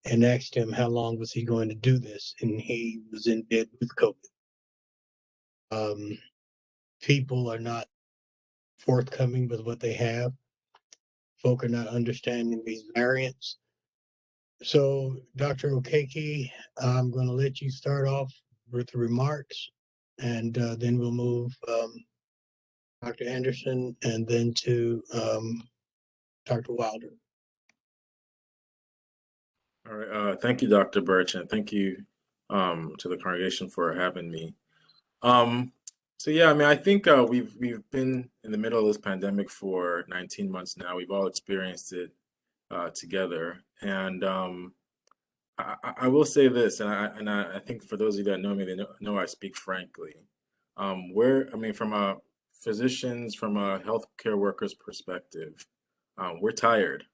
and asked him how long was he going to do this, and he was in bed with COVID. People are not forthcoming with what they have. Folk are not understanding these variants. So, Dr. Okeke, I'm going to let you start off with the remarks, and then we'll move Dr. Anderson and then to Dr. Wilder. All right. Thank you, Dr. Birch, and thank you to the congregation for having me. So yeah, I mean, I think we've been in the middle of this pandemic for 19 months now. We've all experienced it together, and I will say this, and I think for those of you that know me, they know I speak frankly. From a physician's, from a healthcare worker's perspective, we're tired.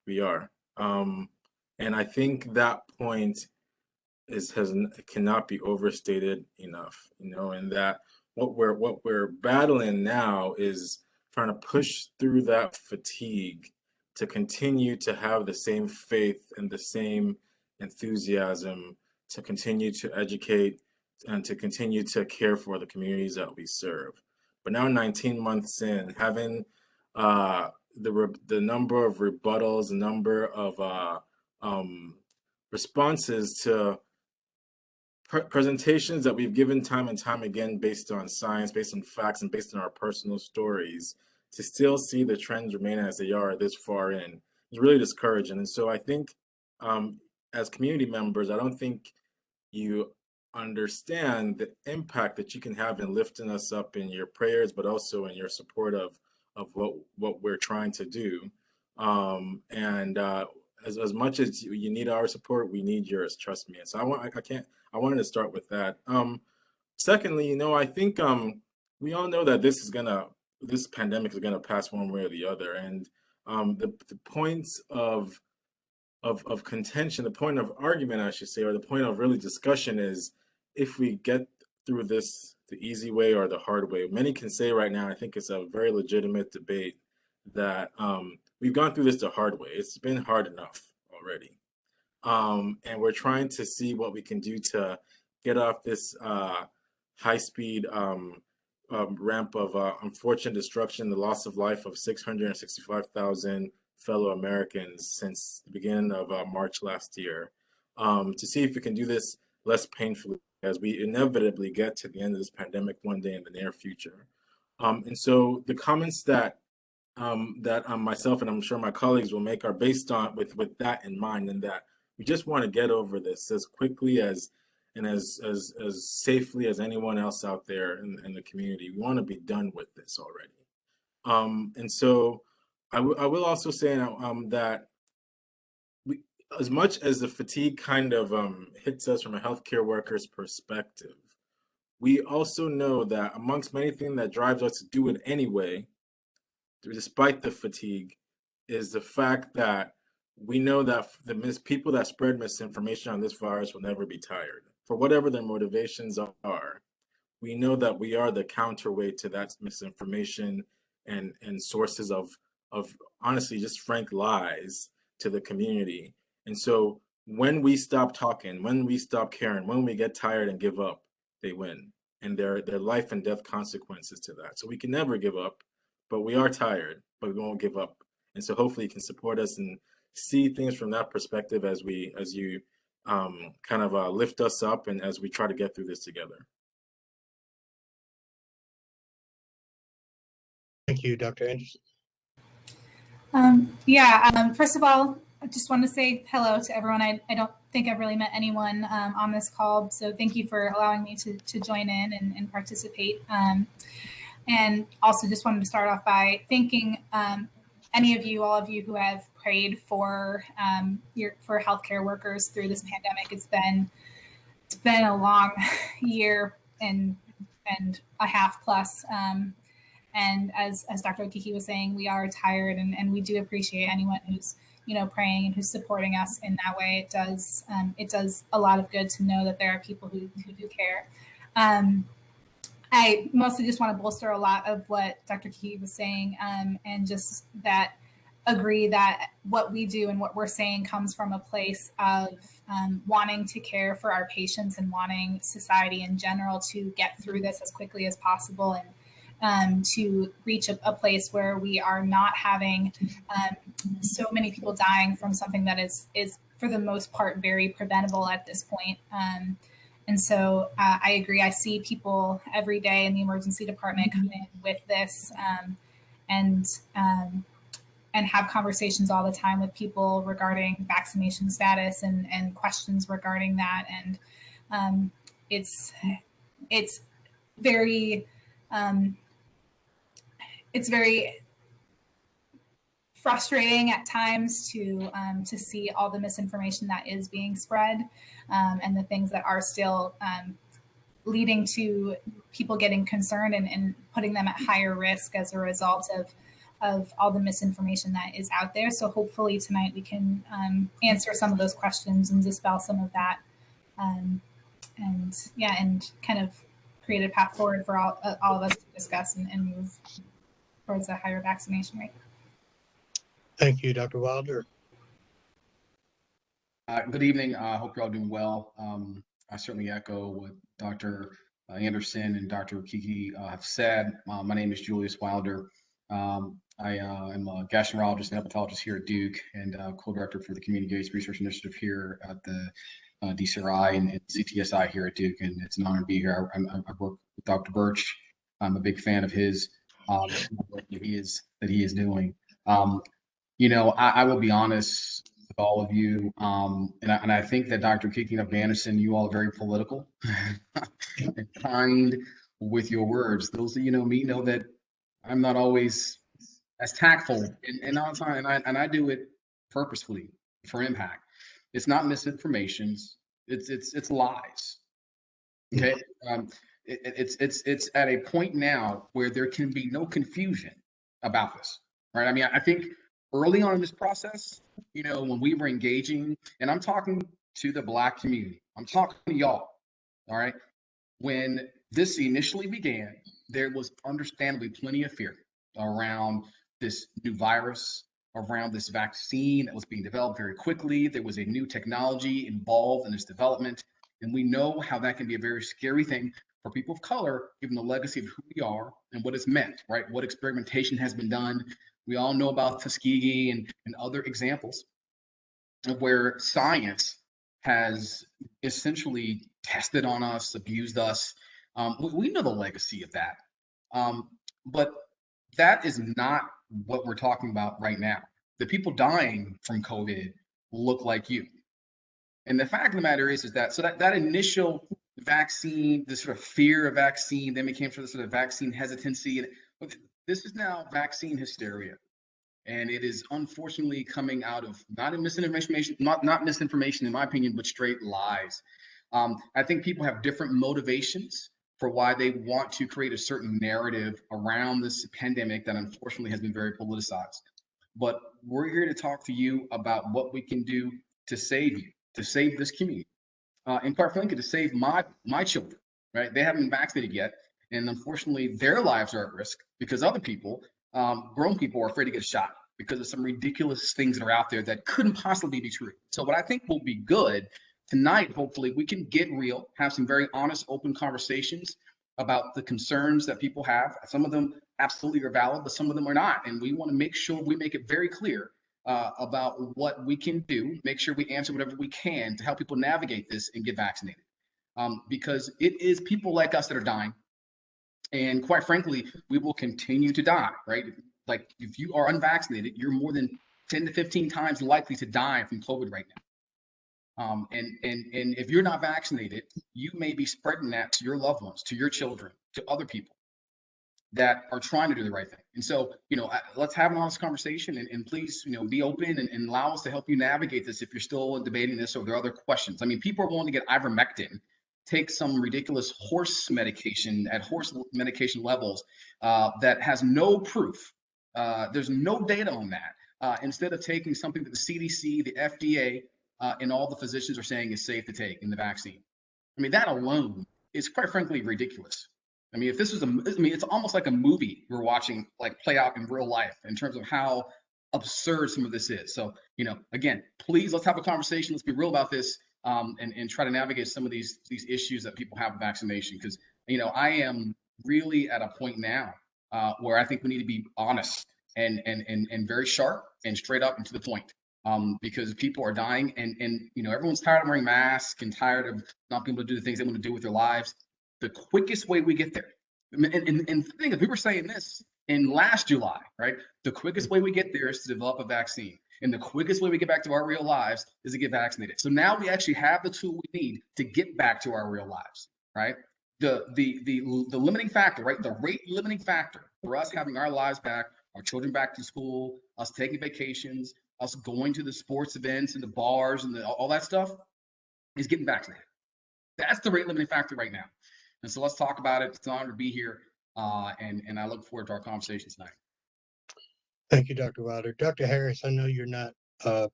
We are. And I think that point cannot be overstated enough, and that what we're battling now is trying to push through that fatigue to continue to have the same faith and the same enthusiasm to continue to educate and to continue to care for the communities that we serve. But now 19 months in, having the number of rebuttals, the number of responses to presentations that we've given time and time again based on science, based on facts, and based on our personal stories, to still see the trends remain as they are this far in is really discouraging. And so I think as community members, I don't think you understand the impact that you can have in lifting us up in your prayers, but also in your support of what we're trying to do. As much as you need our support, we need yours. Trust me. And so I wanted to start with that. Secondly, I think we all know that this pandemic is gonna pass one way or the other, and the points of contention, the point of argument, I should say, or the point of really discussion is if we get through this the easy way or the hard way. Many can say right now, I think it's a very legitimate debate that we've gone through this the hard way. It's been hard enough already. And we're trying to see what we can do to get off this high-speed ramp of unfortunate destruction, the loss of life of 665,000 fellow Americans since the beginning of March last year, to see if we can do this less painfully as we inevitably get to the end of this pandemic one day in the near future. And so the comments that myself and I'm sure my colleagues will make are based on with that in mind, and that we just want to get over this as quickly as safely as anyone else out there in the community. We want to be done with this already. And so I will also say that as much as the fatigue kind of hits us from a healthcare worker's perspective, we also know that amongst many things that drives us to do it anyway, despite the fatigue, is the fact that we know that the people that spread misinformation on this virus will never be tired. For whatever their motivations are, we know that we are the counterweight to that misinformation and sources of honestly just frank lies to the community. And so when we stop talking, when we stop caring, when we get tired and give up, they win. And there are life and death consequences to that. So we can never give up, but we are tired, but we won't give up. And so hopefully you can support us and see things from that perspective as you kind of lift us up and as we try to get through this together. Thank you, Dr. Anderson. First of all, I just want to say hello to everyone. I don't think I've really met anyone on this call, so thank you for allowing me to join in and participate. And also just wanted to start off by thanking all of you who have prayed for healthcare workers through this pandemic. It's been a long year and a half plus. And as Dr. Okeke was saying, we are tired, and we do appreciate anyone who's praying and who's supporting us in that way. It does a lot of good to know that there are people who do care. I mostly just want to bolster a lot of what Dr. Okeke was saying, and just that agree that what we do and what we're saying comes from a place of wanting to care for our patients and wanting society in general to get through this as quickly as possible, and to reach a place where we are not having so many people dying from something that is for the most part very preventable at this point. And so I agree. I see people every day in the emergency department come in with this and have conversations all the time with people regarding vaccination status and questions regarding that. And it's very frustrating at times to see all the misinformation that is being spread, and the things that are still leading to people getting concerned and putting them at higher risk as a result of all the misinformation that is out there. So hopefully tonight we can answer some of those questions and dispel some of that, and kind of create a path forward for all of us to discuss and move towards a higher vaccination rate. Thank you, Dr. Wilder. Good evening. I hope you're all doing well. I certainly echo what Dr. Anderson and Dr. Kiki have said. My name is Julius Wilder. I am a gastroenterologist and hepatologist here at Duke, and co-director for the Community Gates Research Initiative here at the DCRI and CTSI here at Duke, and it's an honor to be here. I work with Dr. Birch. I'm a big fan of his work that he is doing. I will be honest with all of you, and I think that Dr. Kiki and Dr. Anderson, you all are very political and kind with your words. Those that know me know that I'm not always as tactful, and all the time, and I do it purposefully for impact. It's not misinformation. It's lies. Okay, it's at a point now where there can be no confusion about this, right? I mean, I think early on in this process, when we were engaging, and I'm talking to the Black community, I'm talking to y'all, all right? When this initially began, there was understandably plenty of fear around this new virus, around this vaccine that was being developed very quickly. There was a new technology involved in its development, and we know how that can be a very scary thing for people of color, given the legacy of who we are and what it's meant, right? What experimentation has been done. We all know about Tuskegee and other examples of where science has essentially tested on us, abused us. We know the legacy of that. But that is not what we're talking about right now. The people dying from COVID look like you. And the fact of the matter is that initial vaccine, the sort of fear of vaccine, then became sort of vaccine hesitancy. And this is now vaccine hysteria. And it is unfortunately coming out of not misinformation, not misinformation in my opinion, but straight lies. I think people have different motivations for why they want to create a certain narrative around this pandemic that unfortunately has been very politicized. But we're here to talk to you about what we can do to save you, to save this community, and quite frankly, to save my children, right? They haven't been vaccinated yet, and unfortunately, their lives are at risk because other people, grown people, are afraid to get a shot because of some ridiculous things that are out there that couldn't possibly be true. So what I think will be good tonight, hopefully, we can get real, have some very honest, open conversations about the concerns that people have. Some of them absolutely are valid, but some of them are not. And we want to make sure we make it very clear about what we can do, make sure we answer whatever we can to help people navigate this and get vaccinated. Because it is people like us that are dying. And quite frankly, we will continue to die, right? Like if you are unvaccinated, you're more than 10 to 15 times likely to die from COVID right now. And if you're not vaccinated, you may be spreading that to your loved ones, to your children, to other people that are trying to do the right thing. And so, let's have an honest conversation and please, be open and allow us to help you navigate this if you're still debating this or there are other questions. I mean, people are willing to get ivermectin, take some ridiculous horse medication at horse medication levels that has no proof. There's no data on that. Instead of taking something that the CDC, the FDA, and all the physicians are saying is safe to take in the vaccine. I mean, that alone is quite frankly ridiculous. I mean, if this was it's almost like a movie we're watching like play out in real life in terms of how absurd some of this is. So, again, please, let's have a conversation. Let's be real about this, and try to navigate some of these issues that people have with vaccination. Because, I am really at a point now where I think we need to be honest and very sharp and straight up and to the point. Because people are dying, and everyone's tired of wearing masks and tired of not being able to do the things they want to do with their lives. The quickest way we get there, and the thing is, we were saying this in last July, right? The quickest way we get there is to develop a vaccine. And the quickest way we get back to our real lives is to get vaccinated. So now we actually have the tool we need to get back to our real lives, right? The limiting factor, right? The rate limiting factor for us having our lives back, our children back to school, us taking vacations, us going to the sports events and the bars and all that stuff is getting vaccinated. That's the rate limiting factor right now. And so let's talk about it. It's an honor to be here. And I look forward to our conversation tonight. Thank you, Dr. Wilder. Dr. Harris, I know you're not,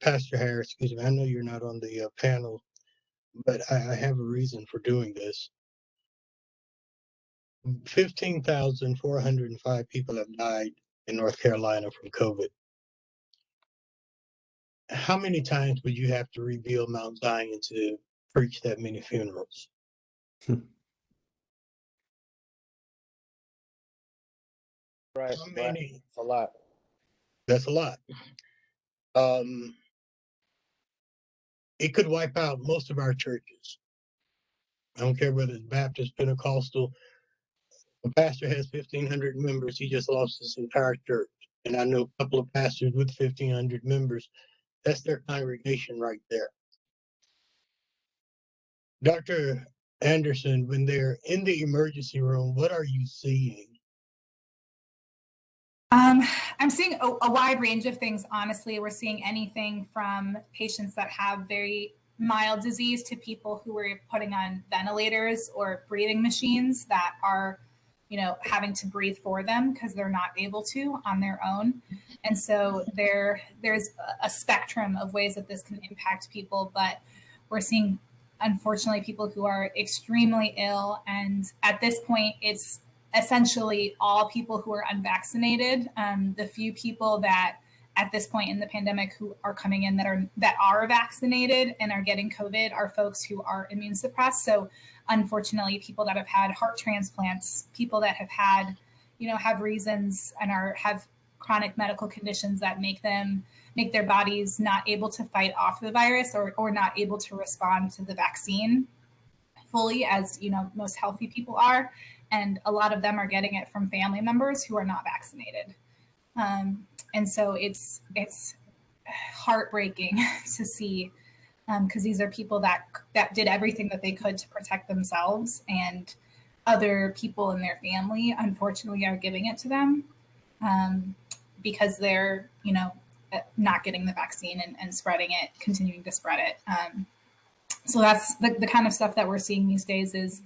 Pastor Harris, excuse me, I know you're not on the panel, but I have a reason for doing this. 15,405 people have died in North Carolina from COVID. How many times would you have to rebuild Mount Zion to preach that many funerals? Right. How many? It's a lot. That's a lot. It could wipe out most of our churches. I don't care whether it's Baptist, Pentecostal. A pastor has 1,500 members. He just lost his entire church. And I know a couple of pastors with 1,500 members. That's their congregation right there. Dr. Anderson, when they're in the emergency room, what are you seeing? I'm seeing a wide range of things. Honestly, we're seeing anything from patients that have very mild disease to people who are putting on ventilators or breathing machines that are, having to breathe for them because they're not able to on their own. And so there's a spectrum of ways that this can impact people, but we're seeing, unfortunately, people who are extremely ill. And at this point, it's essentially all people who are unvaccinated. The few people that at this point in the pandemic who are coming in that are vaccinated and are getting COVID are folks who are immune suppressed. So unfortunately, people that have had heart transplants, people that have had, have reasons and have chronic medical conditions that make their bodies not able to fight off the virus or not able to respond to the vaccine fully as, most healthy people are. And a lot of them are getting it from family members who are not vaccinated. And so it's heartbreaking to see, because these are people that did everything that they could to protect themselves, and other people in their family, unfortunately, are giving it to them because they're, not getting the vaccine and spreading it, continuing to spread it. So that's the kind of stuff that we're seeing these days is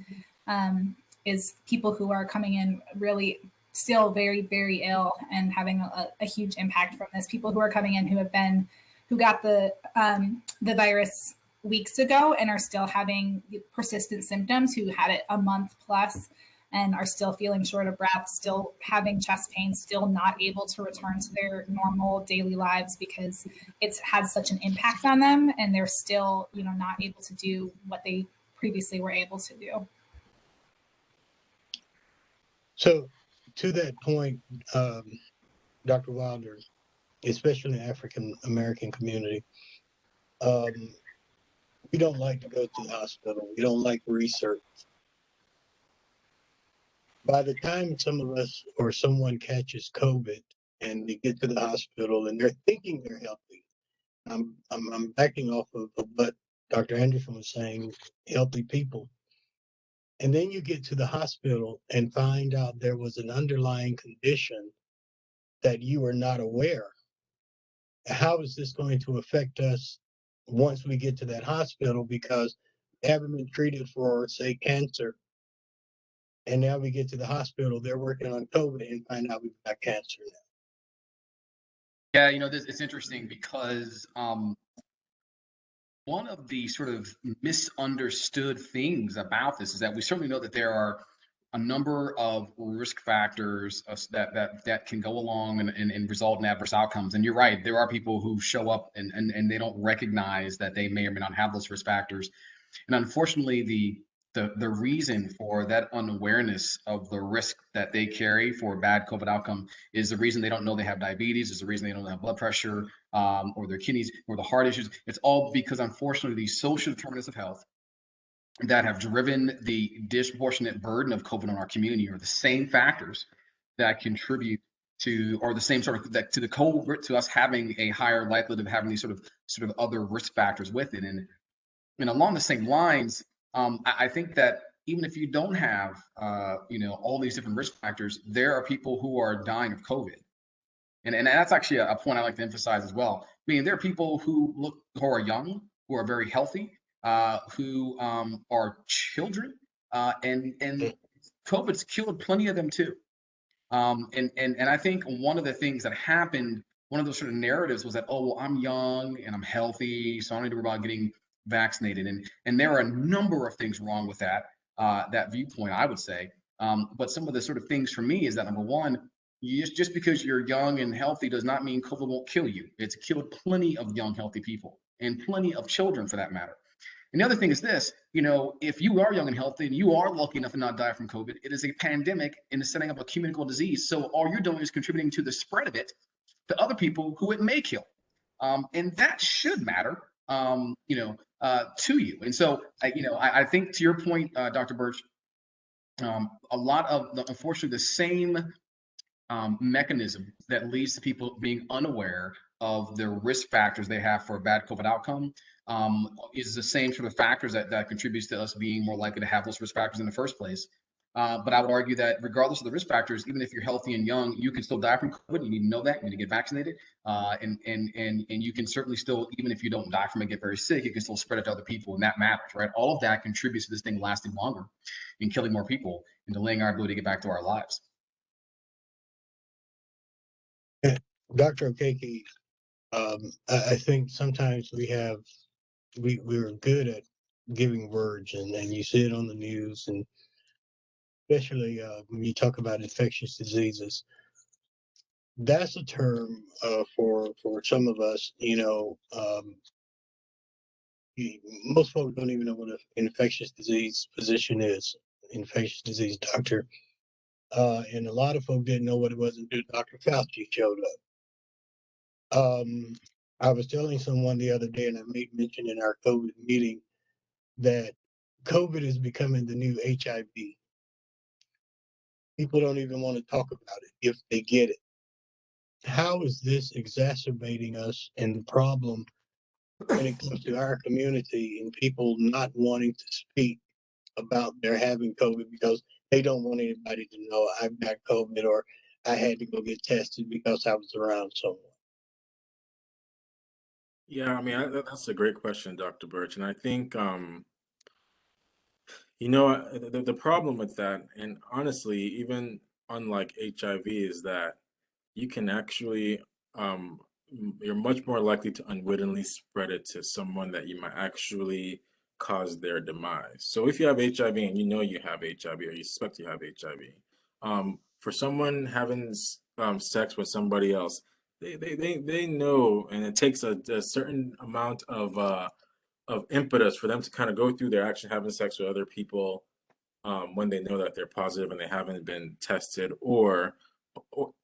people who are coming in really still very, very ill and having a huge impact from this. People who are coming in who got the virus weeks ago and are still having persistent symptoms, who had it a month plus and are still feeling short of breath, still having chest pain, still not able to return to their normal daily lives because it's had such an impact on them, and they're still, not able to do what they previously were able to do. So to that point, Dr. Wilder, especially in the African American community, we don't like to go to the hospital. We don't like research. By the time some of us or someone catches COVID and they get to the hospital and they're thinking they're healthy, I'm backing off of what Dr. Anderson was saying, healthy people. And then you get to the hospital and find out there was an underlying condition that you were not aware. How is this going to affect us once we get to that hospital? Because we haven't been treated for, say, cancer. And now we get to the hospital, they're working on COVID and find out we've got cancer now. Yeah, it's interesting because one of the sort of misunderstood things about this is that we certainly know that there are a number of risk factors that can go along and result in adverse outcomes. And you're right, there are people who show up and they don't recognize that they may or may not have those risk factors. And unfortunately, the reason for that unawareness of the risk that they carry for a bad COVID outcome is the reason they don't know they have diabetes, is the reason they don't have blood pressure, or their kidneys, or the heart issues. It's all because, unfortunately, these social determinants of health that have driven the disproportionate burden of COVID on our community are the same factors that contribute to, or the same sort of that to the COVID, to us having a higher likelihood of having these sort of other risk factors with it. And along the same lines, I think that even if you don't have, all these different risk factors, there are people who are dying of COVID. And that's actually a point I like to emphasize as well. I mean, there are people who are young, who are very healthy, who are children, and COVID's killed plenty of them too. And I think one of the things that happened, one of those sort of narratives was that, oh, well, I'm young and I'm healthy, so I don't need to worry about getting vaccinated. And there are a number of things wrong with that viewpoint, I would say. But some of the sort of things for me is that, number one, just because you're young and healthy does not mean COVID won't kill you. It's killed plenty of young, healthy people and plenty of children for that matter. And the other thing is this, if you are young and healthy and you are lucky enough to not die from COVID, it is a pandemic in the setting of a communicable disease. So all you're doing is contributing to the spread of it to other people who it may kill. And that should matter, to you. And so, I think to your point, Dr. Birch, a lot of unfortunately, the same mechanism that leads to people being unaware of the risk factors they have for a bad COVID outcome is the same sort of factors that contributes to us being more likely to have those risk factors in the first place. But I would argue that regardless of the risk factors, even if you're healthy and young, you can still die from COVID. You need to know that. You need to get vaccinated. And you can certainly still, even if you don't die from it, get very sick, you can still spread it to other people. And that matters, right? All of that contributes to this thing lasting longer and killing more people and delaying our ability to get back to our lives. Dr. Okeke, I think sometimes we're good at giving words, and you see it on the news, and especially when you talk about infectious diseases. That's a term for some of us. Most folks don't even know what an infectious disease physician is, infectious disease doctor, and a lot of folks didn't know what it was until Dr. Fauci showed up. I was telling someone the other day, and I made mention in our COVID meeting, that COVID is becoming the new HIV. People don't even want to talk about it if they get it. How is this exacerbating us and the problem when it comes to our community and people not wanting to speak about their having COVID because they don't want anybody to know I've got COVID or I had to go get tested because I was around someone? Yeah, I mean, that's a great question, Dr. Birch. And I think, the problem with that, and honestly, even unlike HIV, is that you can actually, you're much more likely to unwittingly spread it to someone that you might actually cause their demise. So if you have HIV and you know you have HIV or you suspect you have HIV, for someone having sex with somebody else, they know, and it takes a certain amount of impetus for them to kind of go through their action having sex with other people when they know that they're positive and they haven't been tested, or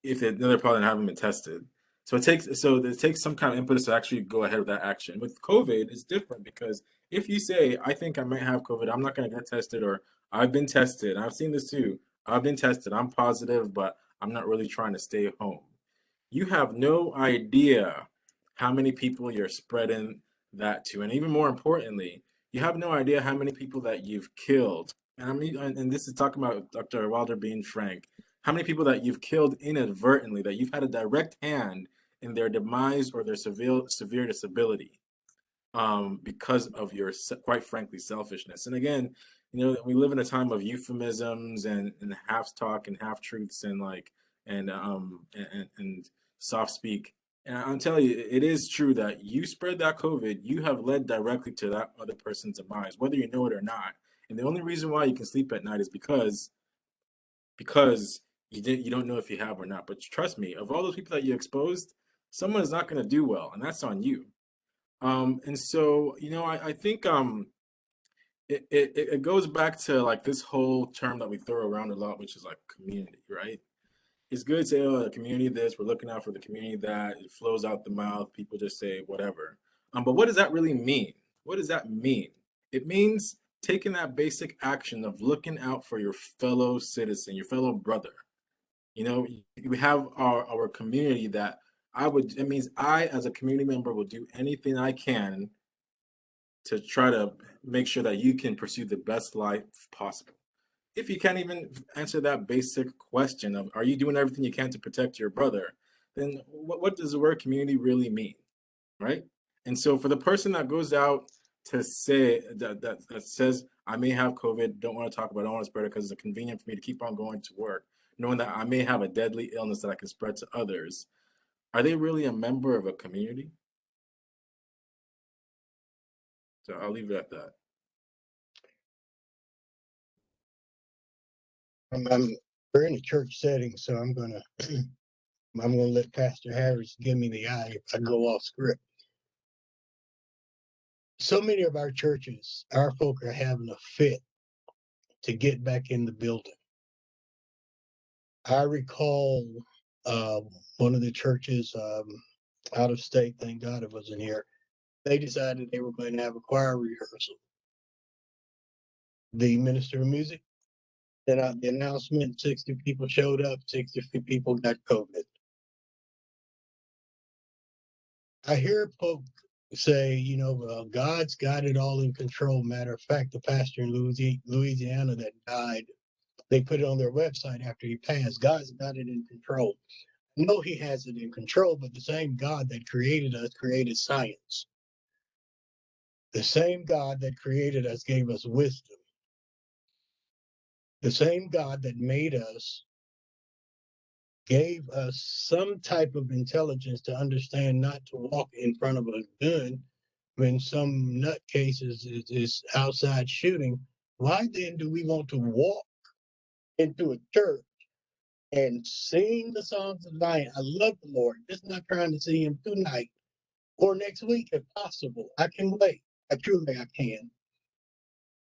if they know they're positive and haven't been tested. So it takes some kind of impetus to actually go ahead with that action. With COVID, it's different because if you say, I think I might have COVID, I'm not going to get tested, or I've been tested, I've seen this too, I've been tested, I'm positive, but I'm not really trying to stay home. You have no idea how many people you're spreading that to. And even more importantly, you have no idea how many people that you've killed. And I mean, and this is talking about Dr. Wilder being frank, how many people that you've killed inadvertently, that you've had a direct hand in their demise or their severe disability because of your, quite frankly, selfishness. And again, we live in a time of euphemisms and half talk and half truths and and soft speak. And I'm telling you, it is true that you spread that COVID, you have led directly to that other person's demise, whether you know it or not. And the only reason why you can sleep at night is because because you don't know if you have or not. But trust me, of all those people that you exposed, someone is not going to do well, and that's on you. And so, I think it goes back to like this whole term that we throw around a lot, which is like community, right? It's good to say, oh, the community this, we're looking out for the community that, it flows out the mouth, people just say whatever. But what does that really mean? What does that mean? It means taking that basic action of looking out for your fellow citizen, your fellow brother. We have our community that it means I, as a community member, will do anything I can to try to make sure that you can pursue the best life possible. If you can't even answer that basic question of, are you doing everything you can to protect your brother? Then what does the word community really mean, right? And so for the person that goes out to say that says, I may have COVID, don't want to talk about it, don't want to spread it because it's convenient for me to keep on going to work, knowing that I may have a deadly illness that I can spread to others, are they really a member of a community? So I'll leave it at that. We're in a church setting, so I'm gonna let Pastor Harris give me the eye if I go off script. So many of our churches, our folk are having a fit to get back in the building. I recall one of the churches out of state, thank God it wasn't here, they decided they were going to have a choir rehearsal. The minister of music sent out the announcement, 60 people showed up, 60 people got COVID. I hear folk say, God's got it all in control. Matter of fact, the pastor in Louisiana that died, they put it on their website after he passed. God's got it in control. No, he has it in control, but the same God that created us created science. The same God that created us gave us wisdom. The same God that made us gave us some type of intelligence to understand not to walk in front of a gun when some nutcase is outside shooting. Why then do we want to walk into a church and sing the songs of Zion? I love the Lord, just not trying to see him tonight or next week if possible. I can wait. I can.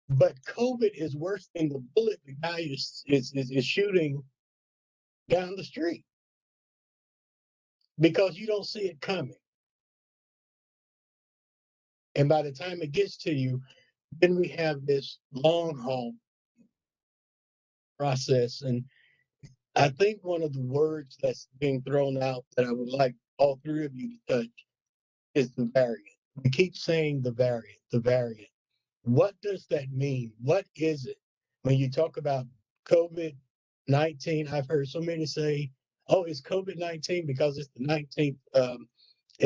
But COVID is worse than the bullet the guy is shooting down the street because you don't see it coming. And by the time it gets to you, then we have this long haul process. And I think one of the words that's being thrown out that I would like all three of you to touch is the variant. We keep saying the variant, the variant. What does that mean? What is it? When you talk about COVID-19, I've heard so many say, oh, it's COVID-19 because it's the 19th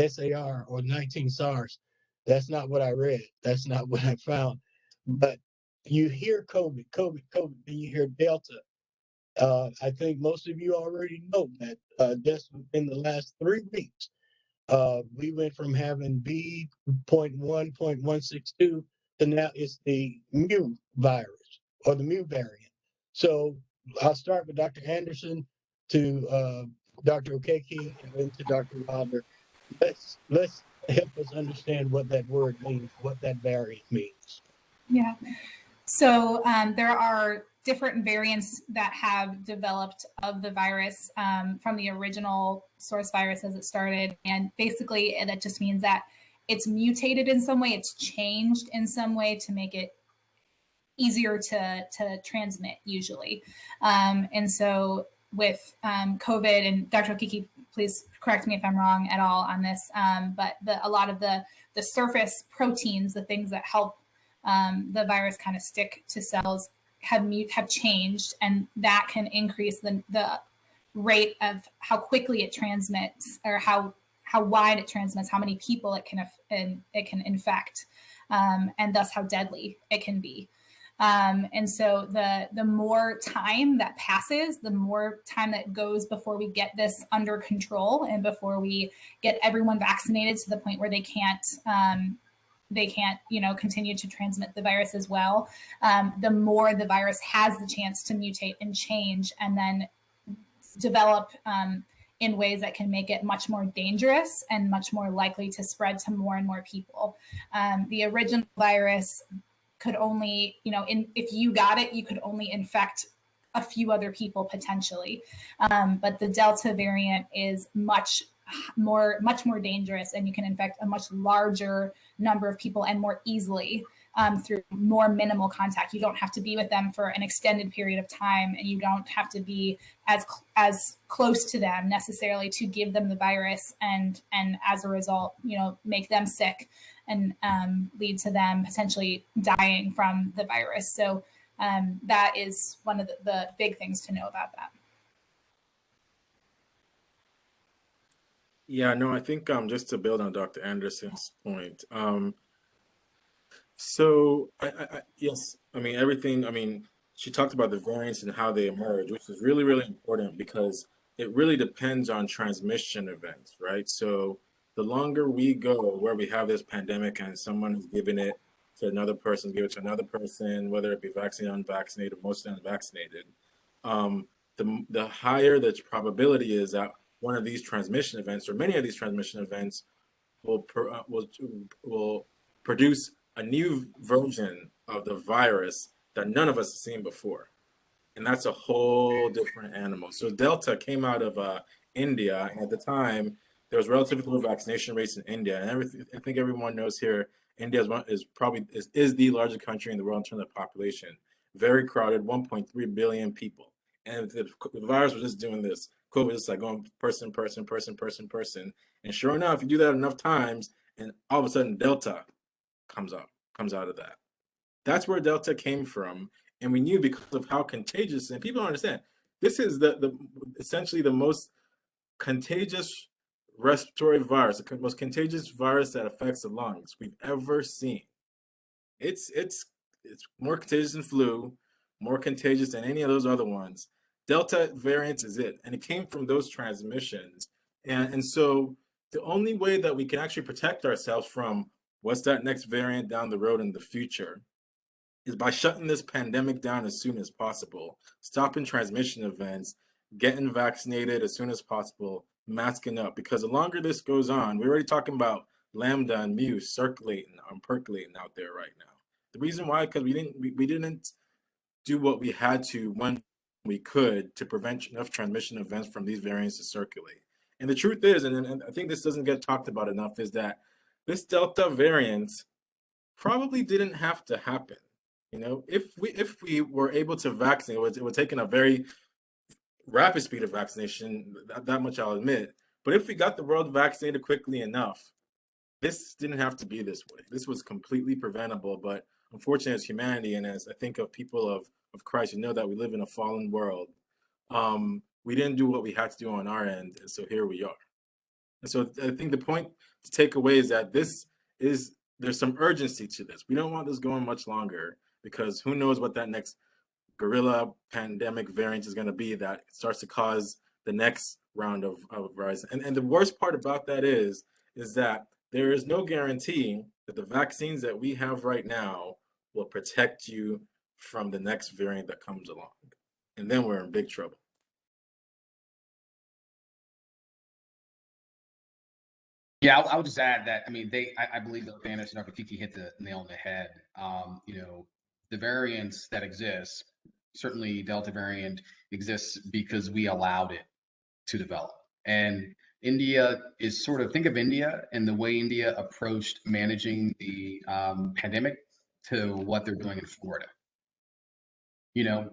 SAR or 19 SARS. That's not what I read. That's not what I found. But you hear COVID, then you hear Delta. I think most of you already know that just within the last 3 weeks, we went from having B.1.162 to now it's the mu virus or the mu variant. So I'll start with Dr. Anderson to Dr. Okeke and then to Dr. Wilder. Let's help us understand what that word means, what that variant means. Yeah. So there are different variants that have developed of the virus from the original source virus as it started. And basically, that just means that it's mutated in some way, it's changed in some way to make it easier to transmit usually. And so with COVID, and Dr. Okeke, please correct me if I'm wrong at all on this, but a lot of the surface proteins, the things that help the virus kind of stick to cells have changed, and that can increase the rate of how quickly it transmits or how wide it transmits, how many people it can infect, and thus how deadly it can be. And so the more time that passes, the more time that goes before we get this under control and before we get everyone vaccinated to the point where they can't they can't, continue to transmit the virus as well, the more the virus has the chance to mutate and change and then develop in ways that can make it much more dangerous and much more likely to spread to more and more people. The original virus could only, if you got it, you could only infect a few other people potentially. But the Delta variant is much more dangerous, and you can infect a much larger number of people and more easily through more minimal contact. You don't have to be with them for an extended period of time, and you don't have to be as close to them necessarily to give them the virus, and as a result, make them sick and lead to them potentially dying from the virus. So that is one of the big things to know about that. Yeah, no, I think just to build on Dr. Anderson's point, so yes, I mean everything. I mean, she talked about the variants and how they emerge, which is really, really important because it really depends on transmission events, right? So the longer we go where we have this pandemic and someone is giving it to another person, give it to another person, whether it be vaccinated, unvaccinated, or mostly unvaccinated, the higher the probability is that one of these transmission events or many of these transmission events will produce a new version of the virus that none of us have seen before. And that's a whole different animal. So Delta came out of India, and at the time, there was relatively low vaccination rates in India. And I think everyone knows here, India is the largest country in the world in terms of population. Very crowded, 1.3 billion people. And the virus was just doing this. COVID is like going person. And sure enough, you do that enough times, and all of a sudden Delta comes out of that. That's where Delta came from. And we knew because of how contagious, and people don't understand, this is the essentially the most contagious respiratory virus, the most contagious virus that affects the lungs we've ever seen. It's more contagious than flu, more contagious than any of those other ones. Delta variant is it, and it came from those transmissions. And so the only way that we can actually protect ourselves from what's that next variant down the road in the future is by shutting this pandemic down as soon as possible, stopping transmission events, getting vaccinated as soon as possible, masking up. Because the longer this goes on, we're already talking about Lambda and Mu circulating, percolating out there right now. The reason why, because we didn't do what we had to when we could to prevent enough transmission events from these variants to circulate. And the truth is, and I think this doesn't get talked about enough, is that this Delta variant probably didn't have to happen. If we were able to vaccinate, it would take a very rapid speed of vaccination, that much I'll admit. But if we got the world vaccinated quickly enough, this didn't have to be this way. This was completely preventable. But unfortunately, as humanity, and as I think of people of Christ, you know that we live in a fallen world. We didn't do what we had to do on our end, and so here we are. And so I think the point to take away is that there's some urgency to this. We don't want this going much longer because who knows what that next gorilla pandemic variant is going to be that starts to cause the next round of rise. And the worst part about that is that there is no guarantee that the vaccines that we have right now will protect you from the next variant that comes along. And then we're in big trouble. Yeah, I would just add that, I mean, I believe that Anderson and Dr. Kiki hit the nail on the head. The variants that exist, certainly Delta variant exists because we allowed it to develop. And India is think of India and the way India approached managing the pandemic to what they're doing in Florida.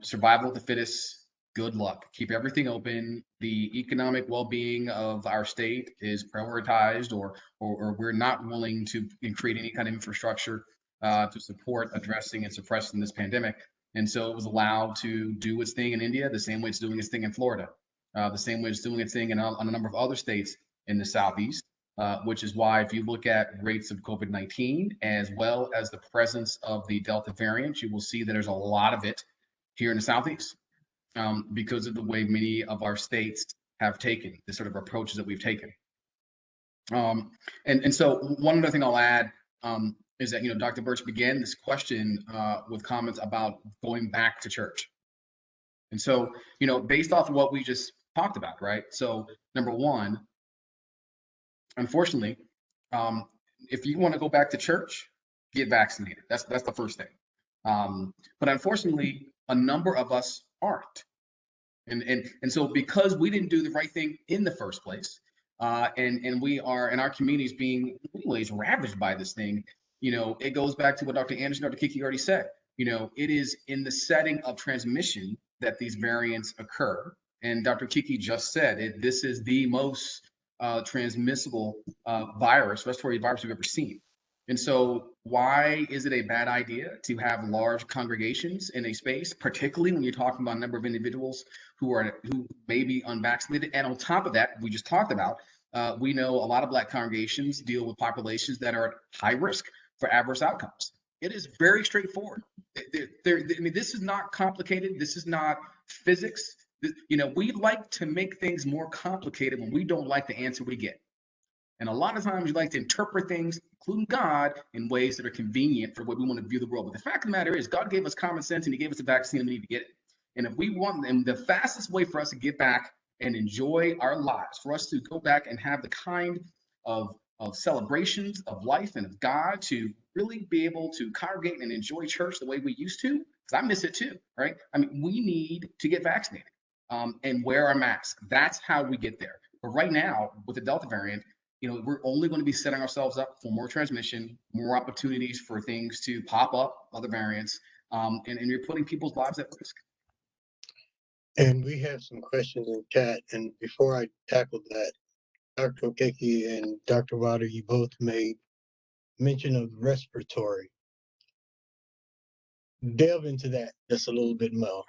Survival of the fittest, good luck. Keep everything open. The economic well-being of our state is prioritized, or we're not willing to create any kind of infrastructure to support addressing and suppressing this pandemic. And so it was allowed to do its thing in India the same way it's doing its thing in Florida, the same way it's doing its thing in a number of other states in the Southeast, which is why if you look at rates of COVID-19 as well as the presence of the Delta variant, you will see that there's a lot of it here in the Southeast. Because of the way many of our states have taken the sort of approaches that we've taken. And so one other thing I'll add, is that, Dr. Birch began this question with comments about going back to church. And so, based off of what we just talked about, right? So, number one, unfortunately, if you want to go back to church, get vaccinated. That's the first thing. But unfortunately, a number of us aren't. And so because we didn't do the right thing in the first place, and we are in our communities being in many ways ravaged by this thing, it goes back to what Dr. Anderson, Dr. Kiki already said. It is in the setting of transmission that these variants occur. And Dr. Kiki just said this is the most transmissible respiratory virus we've ever seen. And so why is it a bad idea to have large congregations in a space, particularly when you're talking about a number of individuals who may be unvaccinated? And on top of that, we just talked about, we know a lot of Black congregations deal with populations that are at high risk for adverse outcomes. It is very straightforward. This is not complicated. This is not physics. We like to make things more complicated when we don't like the answer we get. And a lot of times we like to interpret things, including God, in ways that are convenient for what we want to view the world. But the fact of the matter is, God gave us common sense and He gave us a vaccine and we need to get it. And if we want, and the fastest way for us to get back and enjoy our lives, for us to go back and have the kind of celebrations of life and of God, to really be able to congregate and enjoy church the way we used to, because I miss it too, right? I mean, we need to get vaccinated and wear our masks. That's how we get there. But right now, with the Delta variant, we're only going to be setting ourselves up for more transmission, more opportunities for things to pop up, other variants, and you're putting people's lives at risk. And we have some questions in chat. And before I tackle that, Dr. Okeke and Dr. Wilder, you both made mention of respiratory. Delve into that just a little bit more,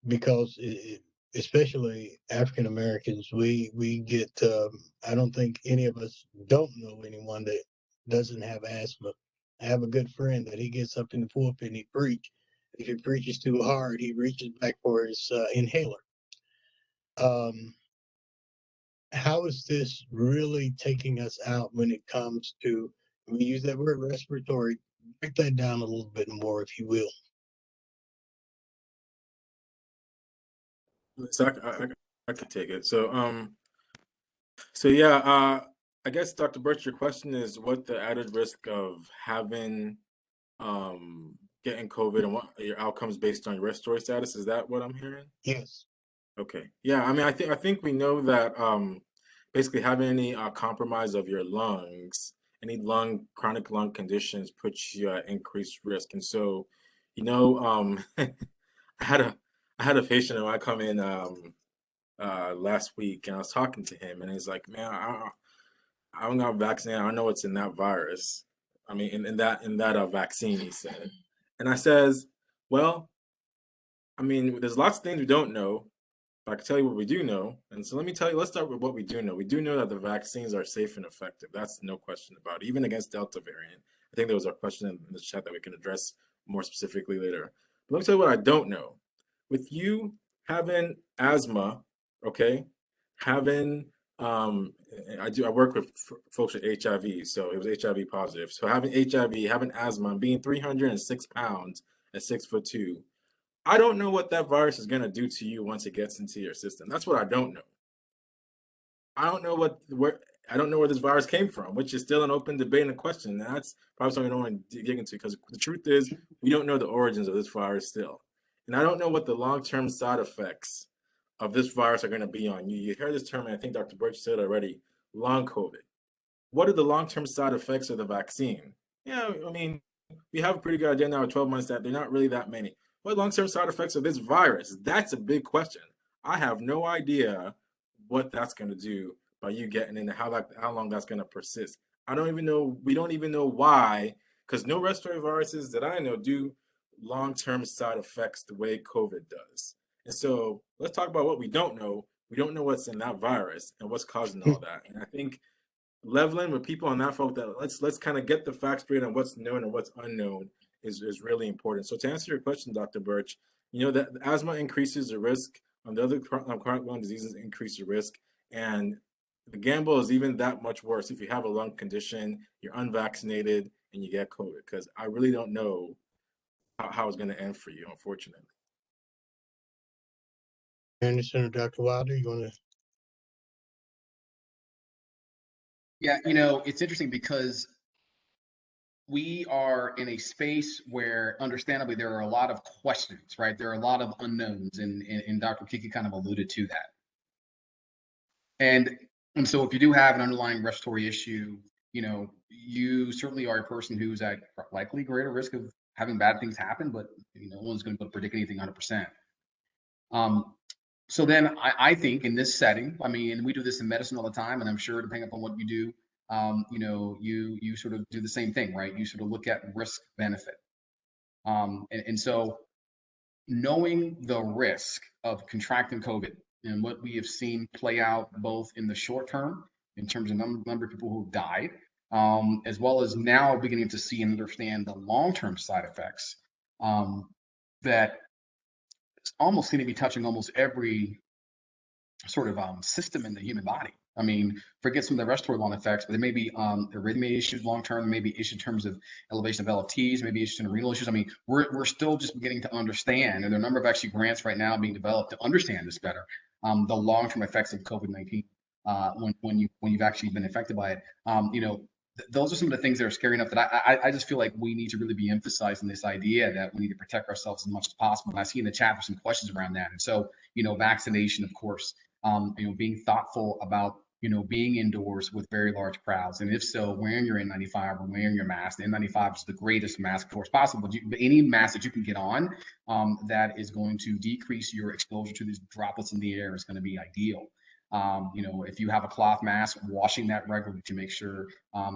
because especially African Americans, we get. I don't think any of us don't know anyone that doesn't have asthma. I have a good friend that he gets up in the pulpit and he preach. If he preaches too hard, he reaches back for his inhaler. How is this really taking us out when it comes to, we use that word respiratory? Break that down a little bit more, if you will. So I could take it. So yeah, I guess Dr. Birch, your question is what the added risk of having getting COVID and what your outcomes based on your respiratory status. Is that what I'm hearing? Yes. Okay. Yeah. I mean, I think we know that basically having any compromise of your lungs, any chronic lung conditions puts you at increased risk. And so, I had a patient who I come in last week, and I was talking to him, and he's like, "Man, I'm not vaccinated. I don't know what's in that virus. I mean, in that vaccine," he said. And I says, "Well, I mean, there's lots of things we don't know, but I can tell you what we do know. And so let me tell you, let's start with what we do know. We do know that the vaccines are safe and effective. That's no question about it, even against Delta variant. I think there was a question in the chat that we can address more specifically later. But let me tell you what I don't know. With you having asthma, okay, having I work with folks with HIV, so it was HIV positive. So having HIV, having asthma, and being 306 pounds at 6'2", I don't know what that virus is gonna do to you once it gets into your system. That's what I don't know. I don't know where this virus came from, which is still an open debate and question. And that's probably something I don't want to get into, because the truth is we don't know the origins of this virus still. And I don't know what the long-term side effects of this virus are going to be on you. You hear this term, and I think Dr. Birch said already, long COVID. What are the long-term side effects of the vaccine? Yeah, I mean, we have a pretty good idea now at 12 months that they're not really that many. What long-term side effects of this virus? That's a big question. I have no idea what that's going to do by you getting into how long that's going to persist. I don't even know. We don't even know why, because no respiratory viruses that I know do long-term side effects the way COVID does. And so let's talk about what we don't know. We don't know what's in that virus and what's causing all that. And I think leveling with people on that folk, that let's kind of get the facts straight on what's known and what's unknown is really important. So to answer your question, Dr. Birch, that asthma increases the risk. The other chronic lung diseases increase the risk, and the gamble is even that much worse if you have a lung condition, you're unvaccinated, and you get COVID, because I really don't know how it's going to end for you, unfortunately. Anderson or Dr. Wilder, you want to? Yeah, it's interesting because we are in a space where, understandably, there are a lot of questions, right? There are a lot of unknowns, and Dr. Kiki kind of alluded to that. And so if you do have an underlying respiratory issue, you certainly are a person who's at likely greater risk of having bad things happen, but no one's going to predict anything 100%. So then I think in this setting, I mean, we do this in medicine all the time, and I'm sure depending upon what you do, you sort of do the same thing, right? You sort of look at risk benefit. And so knowing the risk of contracting COVID and what we have seen play out both in the short term in terms of number of people who died, as well as now beginning to see and understand the long-term side effects that almost seem to be touching almost every sort of system in the human body. I mean, forget some of the respiratory long effects, but there may be arrhythmia issues long term, maybe issues in terms of elevation of LFTs, maybe issues in renal issues. I mean, we're still just beginning to understand, and there are a number of actually grants right now being developed to understand this better, the long term effects of COVID-19 when you've actually been affected by it. Those are some of the things that are scary enough that I just feel like we need to really be emphasizing this idea that we need to protect ourselves as much as possible. And I see in the chat there's some questions around that, and so vaccination, of course. Being thoughtful about being indoors with very large crowds, and if so, wearing your N95 or wearing your mask. The N95 is the greatest mask, of course, possible. Any mask that you can get on that is going to decrease your exposure to these droplets in the air is going to be ideal. If you have a cloth mask, washing that regularly to make sure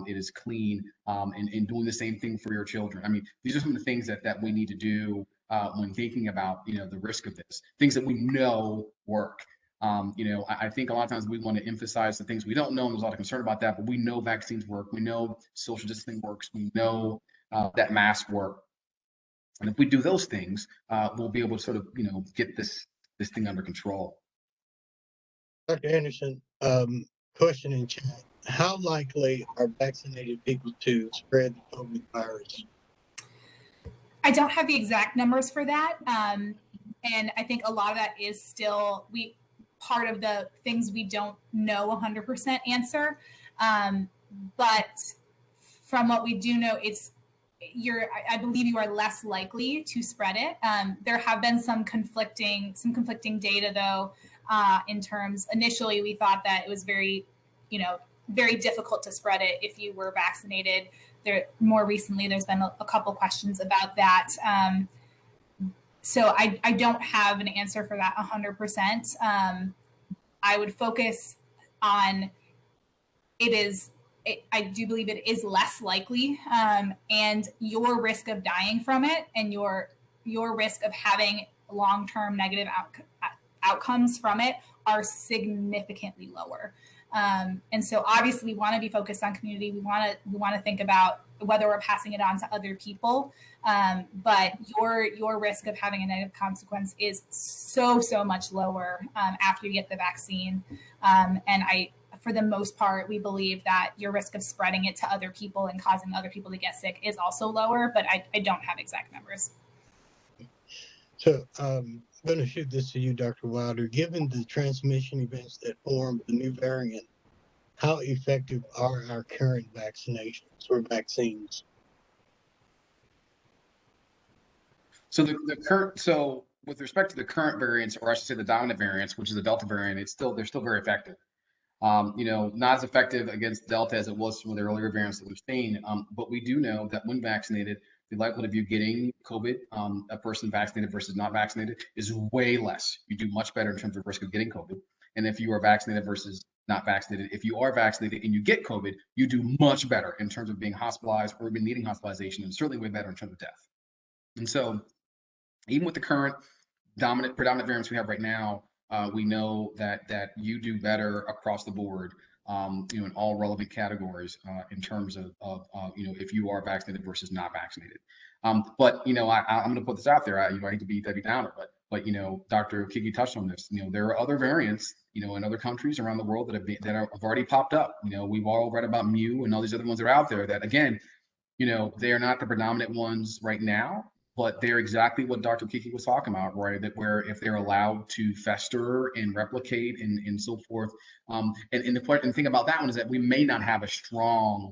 it is clean, and doing the same thing for your children. I mean, these are some of the things that we need to do when thinking about the risk of this. Things that we know work. I think a lot of times we want to emphasize the things we don't know, and there's a lot of concern about that, but we know vaccines work. We know social distancing works. We know that masks work. And if we do those things, we'll be able to sort of, get this thing under control. Dr. Anderson, question in chat. How likely are vaccinated people to spread the COVID virus? I don't have the exact numbers for that. And I think a lot of that is still part of the things we don't know 100% answer. But from what we do know, I believe you are less likely to spread it. There have been some conflicting data though, in terms, initially we thought that it was very difficult to spread it if you were vaccinated. More recently, there's been a couple questions about that. So I don't have an answer for that 100%. I would focus on I do believe it is less likely, and your risk of dying from it and your risk of having long-term negative outcomes from it are significantly lower. And so obviously we want to be focused on community. We want to think about whether we're passing it on to other people. But your risk of having a negative consequence is so much lower after you get the vaccine. And for the most part, we believe that your risk of spreading it to other people and causing other people to get sick is also lower, but I don't have exact numbers. So I'm going to shoot this to you, Dr. Wilder. Given the transmission events that form the new variant, how effective are our current vaccinations or vaccines? So so with respect to the current variants, or I should say the dominant variants, which is the Delta variant, they're still very effective. Not as effective against Delta as it was some of the earlier variants that we've seen. But we do know that when vaccinated, the likelihood of you getting COVID, a person vaccinated versus not vaccinated, is way less. You do much better in terms of risk of getting COVID. And if you are vaccinated versus not vaccinated, if you are vaccinated and you get COVID, you do much better in terms of being hospitalized or even needing hospitalization, and certainly way better in terms of death. And so even with the current predominant variants we have right now, we know that you do better across the board, in all relevant categories in terms of if you are vaccinated versus not vaccinated. But I'm going to put this out there. I hate to be Debbie Downer, but But Dr. Kiki touched on this. There are other variants, in other countries around the world that have already popped up. We've all read about Mu and all these other ones that are out there that, again, they are not the predominant ones right now, but they're exactly what Dr. Kiki was talking about, right? That where if they're allowed to fester and replicate and so forth. And the thing about that one is that we may not have a strong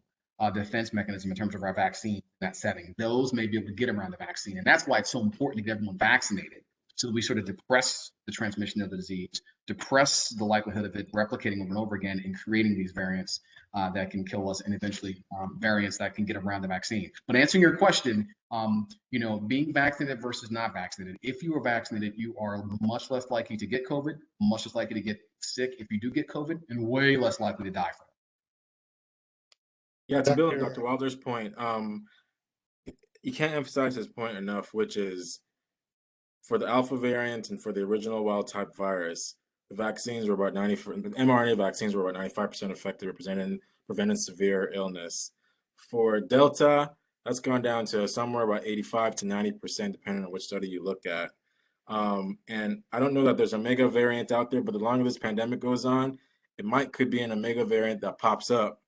defense mechanism in terms of our vaccine in that setting. Those may be able to get around the vaccine. And that's why it's so important to get everyone vaccinated, so that we sort of depress the transmission of the disease, depress the likelihood of it replicating over and over again and creating these variants that can kill us, and eventually variants that can get around the vaccine. But answering your question, being vaccinated versus not vaccinated. If you are vaccinated, you are much less likely to get COVID, much less likely to get sick if you do get COVID, and way less likely to die from it. Yeah, to build on Dr. Wilder's point, you can't emphasize his point enough, which is for the alpha variant and for the original wild type virus, the vaccines were about the mRNA vaccines were about 95% effective at preventing severe illness. For Delta, that's gone down to somewhere about 85 to 90%, depending on which study you look at. And I don't know that there's a mega variant out there, but the longer this pandemic goes on, could be an omega variant that pops up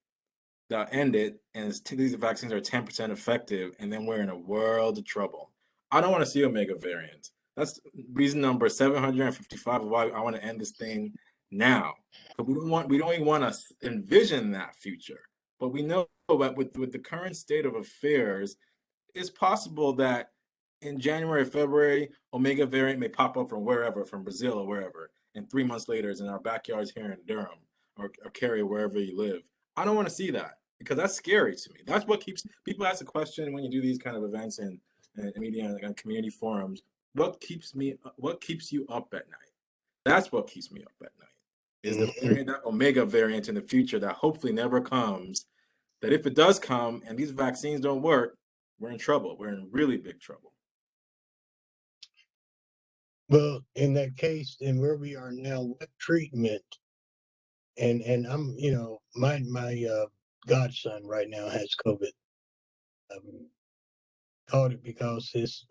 that end it, and these vaccines are 10% effective, and then we're in a world of trouble. I don't want to see omega variant. That's reason number 755 of why I want to end this thing now. But we don't even want to envision that future. But we know that with the current state of affairs, it's possible that in January, February, omega variant may pop up from wherever, from Brazil or wherever, and 3 months later is in our backyards here in Durham or Cary, wherever you live. I don't want to see that, because that's scary to me. That's what keeps people ask the question when you do these kind of events and media and community forums. What keeps you up at night? That's what keeps me up at night. Is the variant, that omega variant in the future that hopefully never comes. That if it does come and these vaccines don't work, we're in trouble. We're in really big trouble. Well, in that case, and where we are now, what treatment? And I'm, my godson right now has COVID. Caught it because his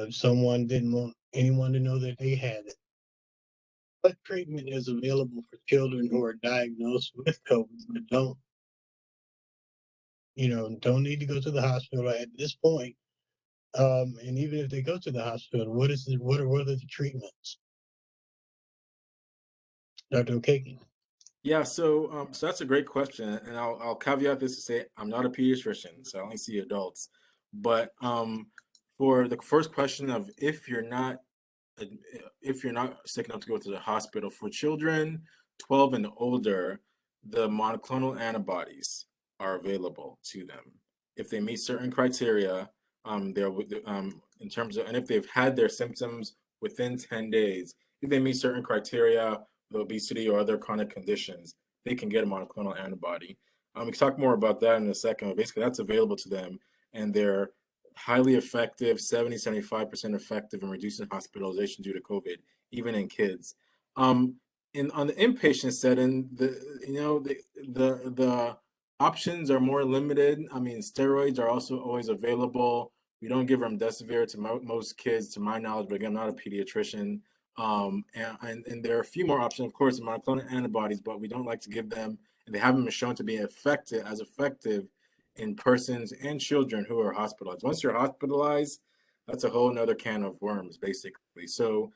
someone didn't want anyone to know that they had it. What treatment is available for children who are diagnosed with COVID but don't need to go to the hospital at this point? And even if they go to the hospital, what are the treatments? Dr. Okeke? Yeah, so that's a great question, and I'll caveat this to say I'm not a pediatrician, so I only see adults. But for the first question of if you're not sick enough to go to the hospital, for children 12 and older, the monoclonal antibodies are available to them if they meet certain criteria. They're in terms of, and if they've had their symptoms within 10 days, if they meet certain criteria, the obesity or other chronic conditions, they can get a monoclonal antibody. We can talk more about that in a second, but basically that's available to them, and they're highly effective, 70-75% effective in reducing hospitalization due to COVID, even in kids. On the inpatient setting, the options are more limited. I mean, steroids are also always available. We don't give remdesivir to most kids, to my knowledge, but again, I'm not a pediatrician. And there are a few more options, of course, monoclonal antibodies, but we don't like to give them, and they haven't been shown to be effective in persons and children who are hospitalized. Once you're hospitalized, that's a whole nother can of worms, basically. So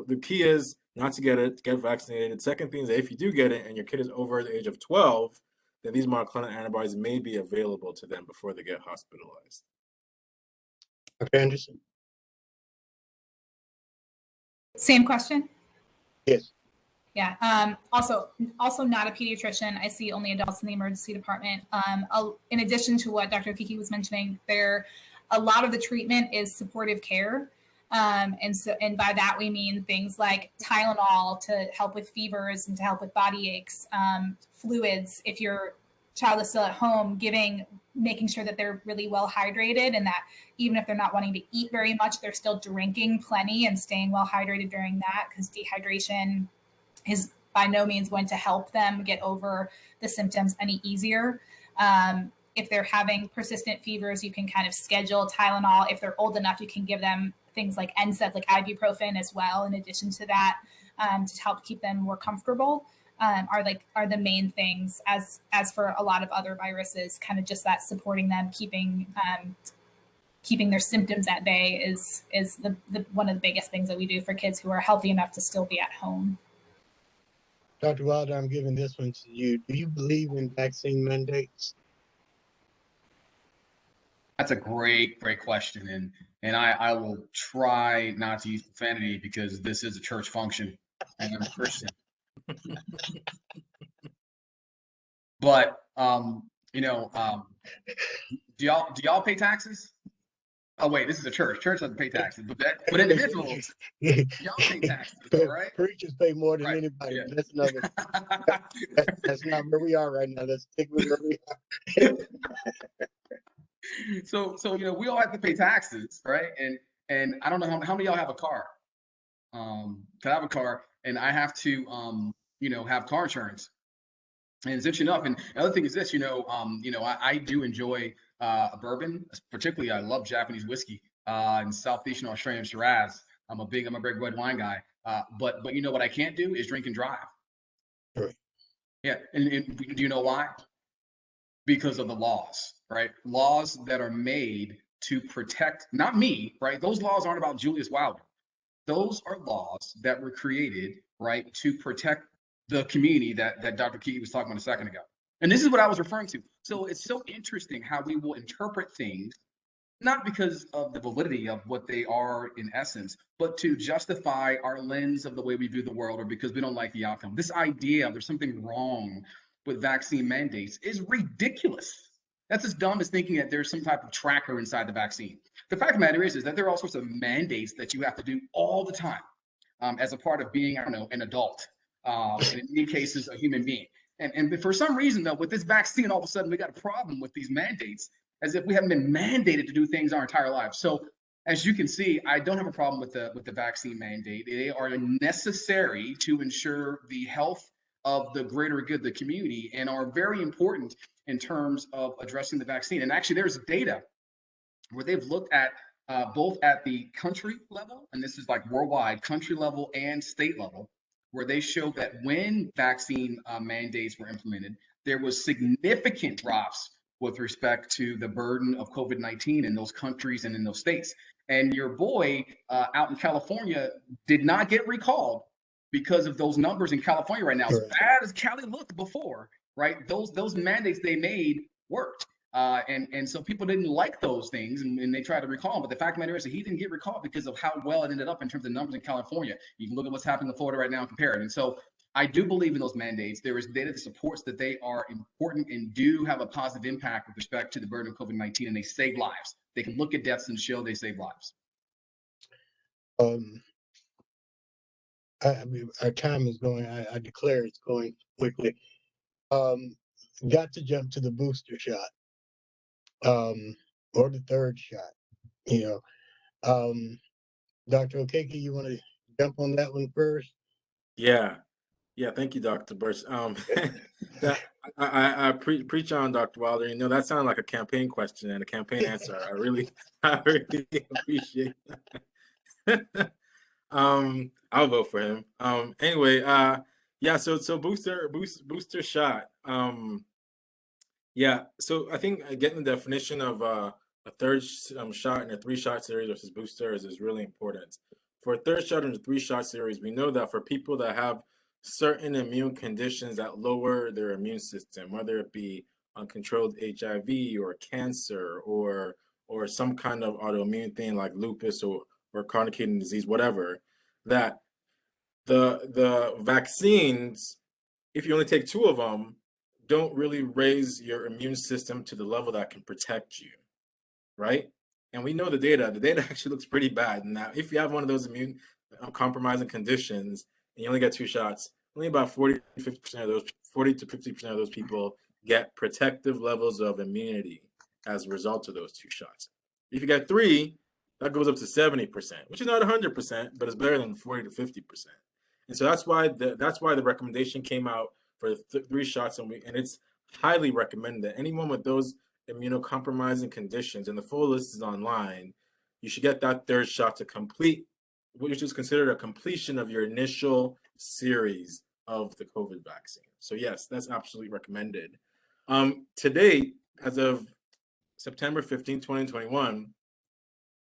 the key is not to get it, to get vaccinated. Second thing is that if you do get it and your kid is over the age of 12, then these monoclonal antibodies may be available to them before they get hospitalized. Dr. Anderson? Same question? Yes. Yeah. Also not a pediatrician. I see only adults in the emergency department. In addition to what Dr. Okeke was mentioning, a lot of the treatment is supportive care. And by that we mean things like Tylenol to help with fevers and to help with body aches, fluids. If your child is still at home, making sure that they're really well hydrated, and that even if they're not wanting to eat very much, they're still drinking plenty and staying well hydrated during that, because dehydration is by no means going to help them get over the symptoms any easier. if they're having persistent fevers, you can kind of schedule Tylenol. If they're old enough, you can give them things like NSAIDs, like ibuprofen as well, in addition to that, to help keep them more comfortable. Are the main things. As for a lot of other viruses, kind of just that supporting them, keeping their symptoms at bay is the one of the biggest things that we do for kids who are healthy enough to still be at home. Dr. Wilder, I'm giving this one to you. Do you believe in vaccine mandates? That's a great question, and I will try not to use profanity because this is a church function and I'm a Christian. But do y'all pay taxes? Oh wait, this is a church. Church doesn't pay taxes, but individuals, y'all pay taxes, all right? Preachers pay more than Right, anybody. yeah. That's another. That's not where we are right now. Let's stick with where we are. So we all have to pay taxes, right? And I don't know how many of y'all have a car. I have a car, and I have to have car insurance. And it's interesting enough. And the other thing is this, I do enjoy bourbon, particularly I love Japanese whiskey and Southeastern Australian Shiraz. I'm a big red wine guy. But you know what I can't do is drink and drive. Right. Yeah, and do you know why? Because of the laws, right? Laws that are made to protect, not me, right? Those laws aren't about Julius Wilder. Those are laws that were created, right, to protect the community that Dr. Key was talking about a second ago. And this is what I was referring to. So it's so interesting how we will interpret things, not because of the validity of what they are in essence, but to justify our lens of the way we view the world, or because we don't like the outcome. This idea of there's something wrong with vaccine mandates is ridiculous. That's as dumb as thinking that there's some type of tracker inside the vaccine. The fact of the matter is that there are all sorts of mandates that you have to do all the time as a part of being, an adult, and in many cases, a human being. And for some reason, though, with this vaccine, all of a sudden we got a problem with these mandates, as if we haven't been mandated to do things our entire lives. So as you can see, I don't have a problem with the vaccine mandate. They are necessary to ensure the health of the greater good, the community, and are very important in terms of addressing the vaccine. And actually, there's data where they've looked at both at the country level, and this is like worldwide, country level and state level, where they showed that when vaccine mandates were implemented, there was significant drops with respect to the burden of COVID-19 in those countries and in those states. And your boy out in California did not get recalled because of those numbers in California right now. As bad as Cali looked before, right? Those mandates they made worked. And so people didn't like those things, and they tried to recall him. But the fact of the matter is that he didn't get recalled because of how well it ended up in terms of numbers in California. You can look at what's happening in Florida right now and compare it. And so I do believe in those mandates. There is data that supports that they are important and do have a positive impact with respect to the burden of COVID-19, and they save lives. They can look at deaths and show they save lives. I mean, our time is going. I declare it's going quickly. Got to jump to the booster shot, or the third shot. Dr. Okeke, you want to jump on that one first? Yeah. Thank you, Dr. Birch. That I preach on, Dr. Wilder. That sounded like a campaign question and a campaign answer. I really appreciate that. I'll vote for him. Anyway, so booster shot. So I think getting the definition of a third shot and a 3-shot series versus boosters is really important. For a 3rd shot and a 3-shot series, we know that for people that have certain immune conditions that lower their immune system, whether it be uncontrolled HIV or cancer or some kind of autoimmune thing like lupus or chronic kidney disease, whatever, that the vaccines, if you only take 2 of them, don't really raise your immune system to the level that can protect you, right? And we know the data actually looks pretty bad. Now, if you have one of those immune compromising conditions and you only get 2 shots, only about 40 to 50% of those people get protective levels of immunity as a result of those 2 shots. If you get 3, that goes up to 70%, which is not 100%, but it's better than 40 to 50%. And so that's why the recommendation came out for 3 shots, and it's highly recommended that anyone with those immunocompromising conditions, and the full list is online, you should get that third shot to complete, which is considered a completion of your initial series of the COVID vaccine. So yes, that's absolutely recommended. To date, as of September 15, 2021,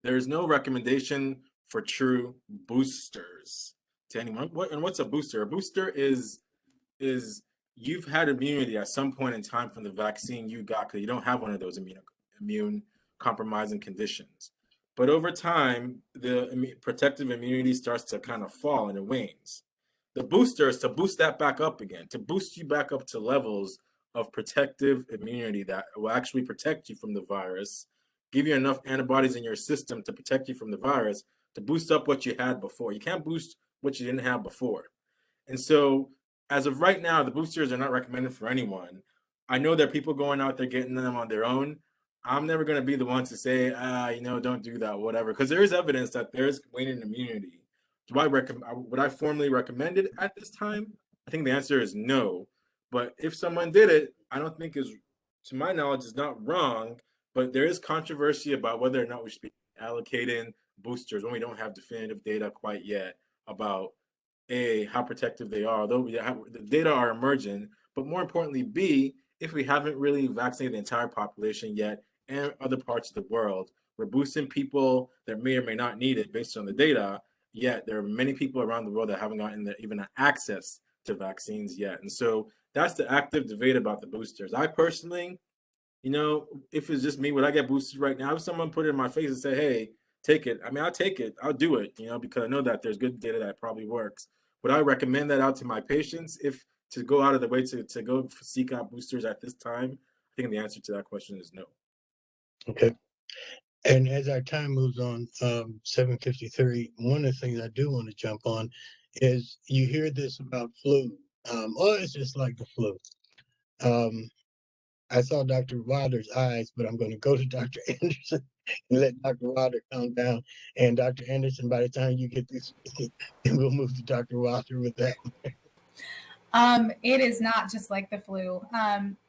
there is no recommendation for true boosters to anyone. What's a booster? A booster is you've had immunity at some point in time from the vaccine you got because you don't have one of those immune compromising conditions. But over time, the protective immunity starts to kind of fall and it wanes. The booster is to boost that back up again, to boost you back up to levels of protective immunity that will actually protect you from the virus, give you enough antibodies in your system to protect you from the virus, to boost up what you had before. You can't boost what you didn't have before. And so as of right now, the boosters are not recommended for anyone. I know there are people going out there getting them on their own. I'm never going to be the one to say, don't do that, whatever, because there is evidence that there's waning immunity. Would I formally recommend it at this time? I think the answer is no. But if someone did it, I don't think to my knowledge, is not wrong. But there is controversy about whether or not we should be allocating boosters when we don't have definitive data quite yet about A, how protective they are, although the data are emerging, but more importantly, B, if we haven't really vaccinated the entire population yet and other parts of the world, we're boosting people that may or may not need it based on the data, yet there are many people around the world that haven't gotten even access to vaccines yet. And so that's the active debate about the boosters. I personally, if it's just me, would I get boosted right now? If someone put it in my face and say, hey, take it, I'll take it. I'll do it, because I know that there's good data that probably works. Would I recommend that out to my patients to go out of the way to go seek out boosters at this time? I think the answer to that question is no. Okay. And as our time moves on, 7:53, one of the things I do want to jump on is you hear this about flu. It's just like the flu. I saw Dr. Wilder's eyes, but I'm going to go to Dr. Anderson and let Dr. Wilder calm down. And Dr. Anderson, by the time you get this, we'll move to Dr. Wilder with that. It is not just like the flu.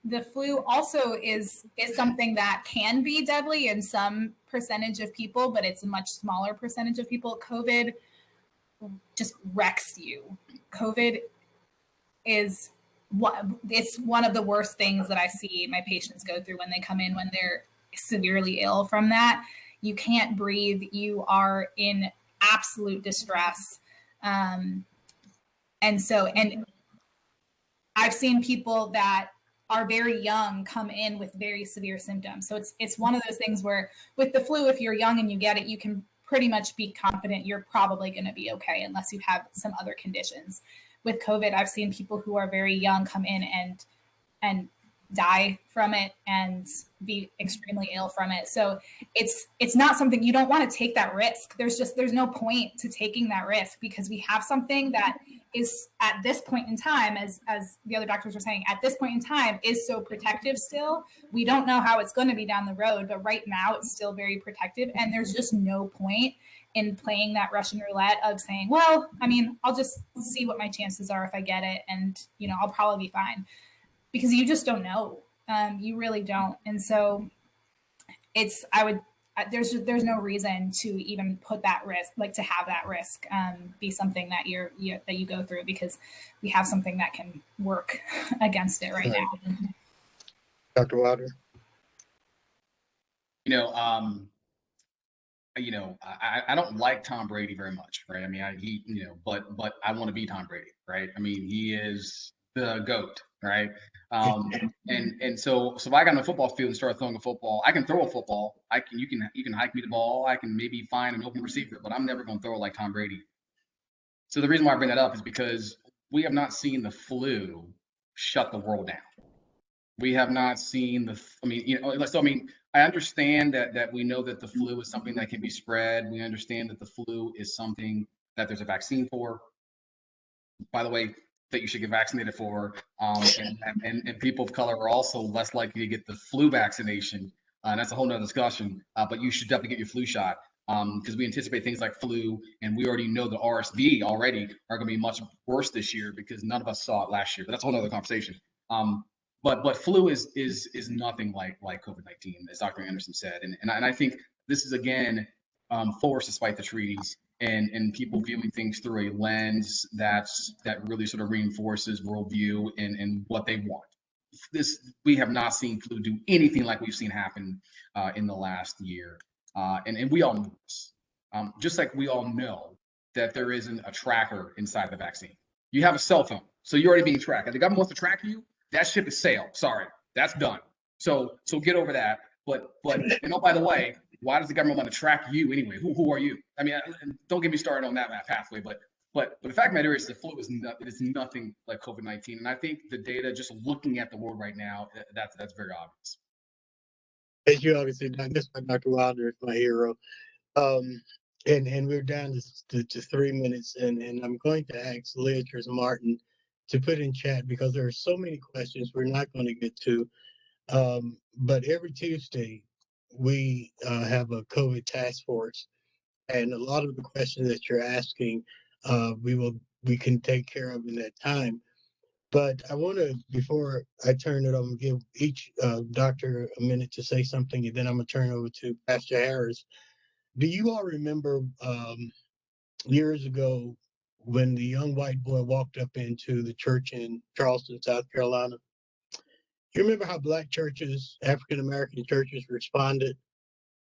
The flu also is something that can be deadly in some percentage of people, but it's a much smaller percentage of people. COVID just wrecks you. COVID is it's one of the worst things that I see my patients go through when they come in, when they're severely ill from that. You can't breathe. You are in absolute distress. And I've seen people that are very young come in with very severe symptoms. So it's one of those things where with the flu, if you're young and you get it, you can pretty much be confident you're probably going to be okay unless you have some other conditions. With COVID, I've seen people who are very young come in and die from it and be extremely ill from it. So it's not something, you don't want to take that risk. There's no point to taking that risk because we have something that is at this point in time, as the other doctors were saying, at this point in time is so protective still. We don't know how it's going to be down the road, but right now it's still very protective. And there's just no point in playing that Russian roulette of saying, well, I'll just see what my chances are if I get it. And, I'll probably be fine. Because you just don't know. You really don't. And so there's no reason to even put that risk, like to have that risk be something that you go through, because we have something that can work against it right now. Dr. Wilder? I don't like Tom Brady very much, right? But I want to be Tom Brady, right? He is the GOAT, right? And so if I got on the football field and start throwing a football, I can throw a football. You can hike me the ball. I can maybe find an open receiver, but I'm never going to throw it like Tom Brady. So the reason why I bring that up is because we have not seen the flu shut the world down. We have not seen I understand that we know that the flu is something that can be spread. We understand that the flu is something that there's a vaccine for. By the way, that you should get vaccinated for. And people of color are also less likely to get the flu vaccination. And that's a whole nother discussion. But you should definitely get your flu shot because we anticipate things like flu, and we already know the RSV already are going to be much worse this year because none of us saw it last year. But that's a whole nother conversation. but flu is nothing like COVID-19, as Dr. Anderson said, and I think this is again forced despite the treaties and people viewing things through a lens that really sort of reinforces worldview and what they want. We have not seen flu do anything like we've seen happen in the last year, and we all know this. Just like we all know that there isn't a tracker inside the vaccine. You have a cell phone, so you're already being tracked. If the government wants to track you, that ship is sailed. Sorry, that's done. So get over that. But and oh, by the way, why does the government want to track you anyway? Who are you? I mean, don't get me started on that pathway. But the fact of the matter is, the flu is nothing like COVID-19, and I think the data, just looking at the world right now, that's very obvious. As you obviously done, this by Dr. Wilder is my hero. And we're down to 3 minutes, and I'm going to ask Liz Martin to put in chat because there are so many questions we're not going to get to. But every Tuesday we have a COVID task force, and a lot of the questions that you're asking, we can take care of in that time. But I want to, before I turn it over, give each doctor a minute to say something, and then I'm going to turn over to Pastor Harris. Do you all remember years ago when the young white boy walked up into the church in Charleston, South Carolina? You remember how black churches, African American churches responded?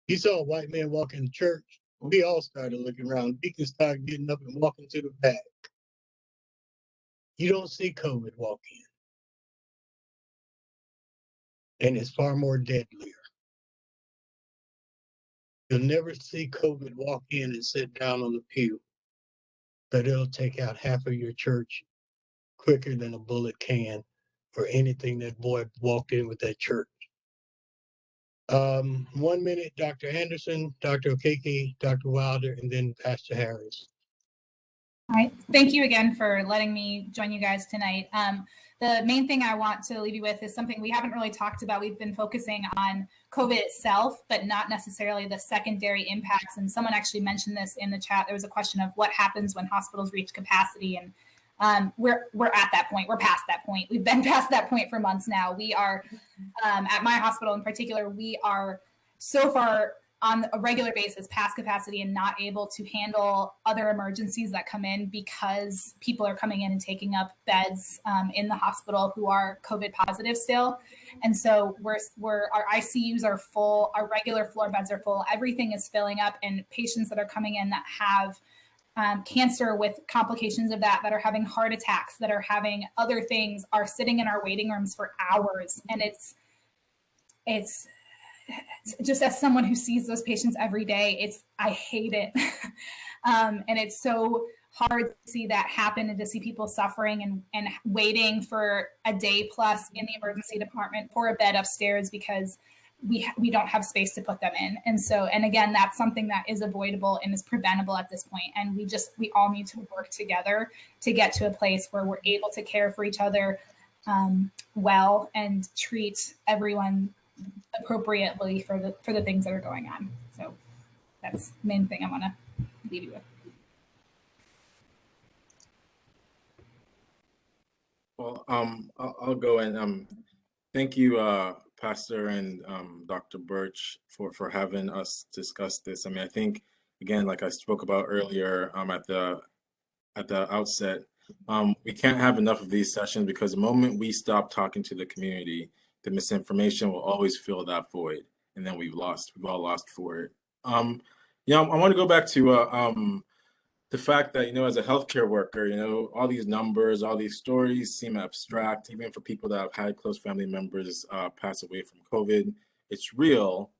He saw a white man walk in the church. We all started looking around. Deacons started getting up and walking to the back. You don't see COVID walk in, and it's far more deadlier. You'll never see COVID walk in and sit down on the pew, but it'll take out half of your church quicker than a bullet can or anything that boy walked in with that church. 1 minute, Dr. Anderson, Dr. Okeke, Dr. Wilder, and then Pastor Harris. All right. Thank you again for letting me join you guys tonight. The main thing I want to leave you with is something we haven't really talked about. We've been focusing on COVID itself, but not necessarily the secondary impacts. And someone actually mentioned this in the chat. There was a question of what happens when hospitals reach capacity. And we're at that point. We're past that point. We've been past that point for months now. We are, at my hospital in particular, we are so far on a regular basis past capacity and not able to handle other emergencies that come in because people are coming in and taking up beds in the hospital who are COVID positive still. And so our ICUs are full, our regular floor beds are full, everything is filling up, and patients that are coming in that have cancer with complications of that are having heart attacks, that are having other things, are sitting in our waiting rooms for hours. And it's just, as someone who sees those patients every day, I hate it. And it's so hard to see that happen and to see people suffering and waiting for a day plus in the emergency department for a bed upstairs because we don't have space to put them in. And again, that's something that is avoidable and is preventable at this point. And we all need to work together to get to a place where we're able to care for each other well and treat everyone appropriately for the things that are going on. So that's the main thing I want to leave you with. Well, I'll go and thank you, Pastor and Dr. Birch, for having us discuss this. I mean, I think, again, like I spoke about earlier at the outset, we can't have enough of these sessions because the moment we stop talking to the community, the misinformation will always fill that void, and then we've all lost for it. I want to go back to the fact that, as a healthcare worker, all these numbers, all these stories seem abstract, even for people that have had close family members pass away from COVID. It's real,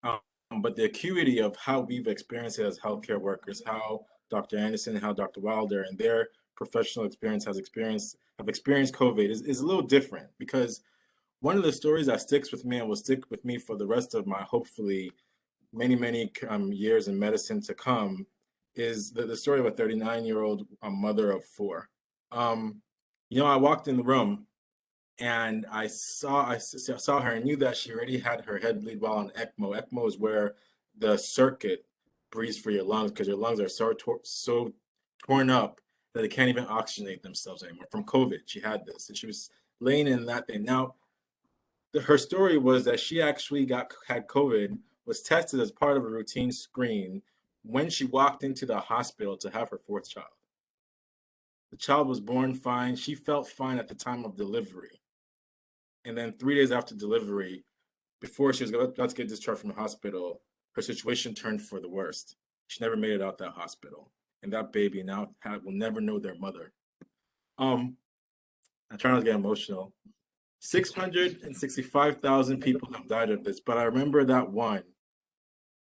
but the acuity of how we've experienced it as healthcare workers, how Dr. Anderson and how Dr. Wilder and their professional experience have experienced COVID is a little different, because one of the stories that sticks with me and will stick with me for the rest of my, hopefully, many, many years in medicine to come is the story of a 39-year-old mother of 4. I walked in the room and I saw her and knew that she already had her head bleed while on ECMO. ECMO is where the circuit breathes for your lungs because your lungs are so torn up that they can't even oxygenate themselves anymore. From COVID, she had this, and she was laying in that thing. Now, her story was that she actually had COVID, was tested as part of a routine screen when she walked into the hospital to have her fourth child. The child was born fine. She felt fine at the time of delivery. And then 3 days after delivery, before she was about to get discharged from the hospital, her situation turned for the worst. She never made it out that hospital. And that baby now will never know their mother. I'm trying not to get emotional. 665,000 people have died of this, but I remember that one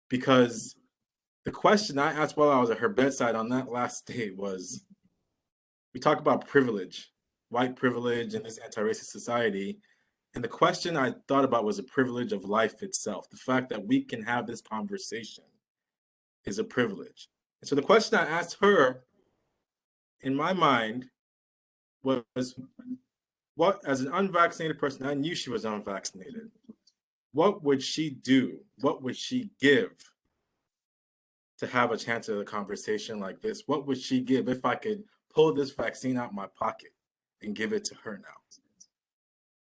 because the question I asked while I was at her bedside on that last day was, we talk about privilege, white privilege in this anti-racist society. And the question I thought about was the privilege of life itself. The fact that we can have this conversation is a privilege. And so the question I asked her in my mind was, what, as an unvaccinated person, I knew she was unvaccinated. What would she do? What would she give to have a chance at a conversation like this? What would she give if I could pull this vaccine out my pocket and give it to her now?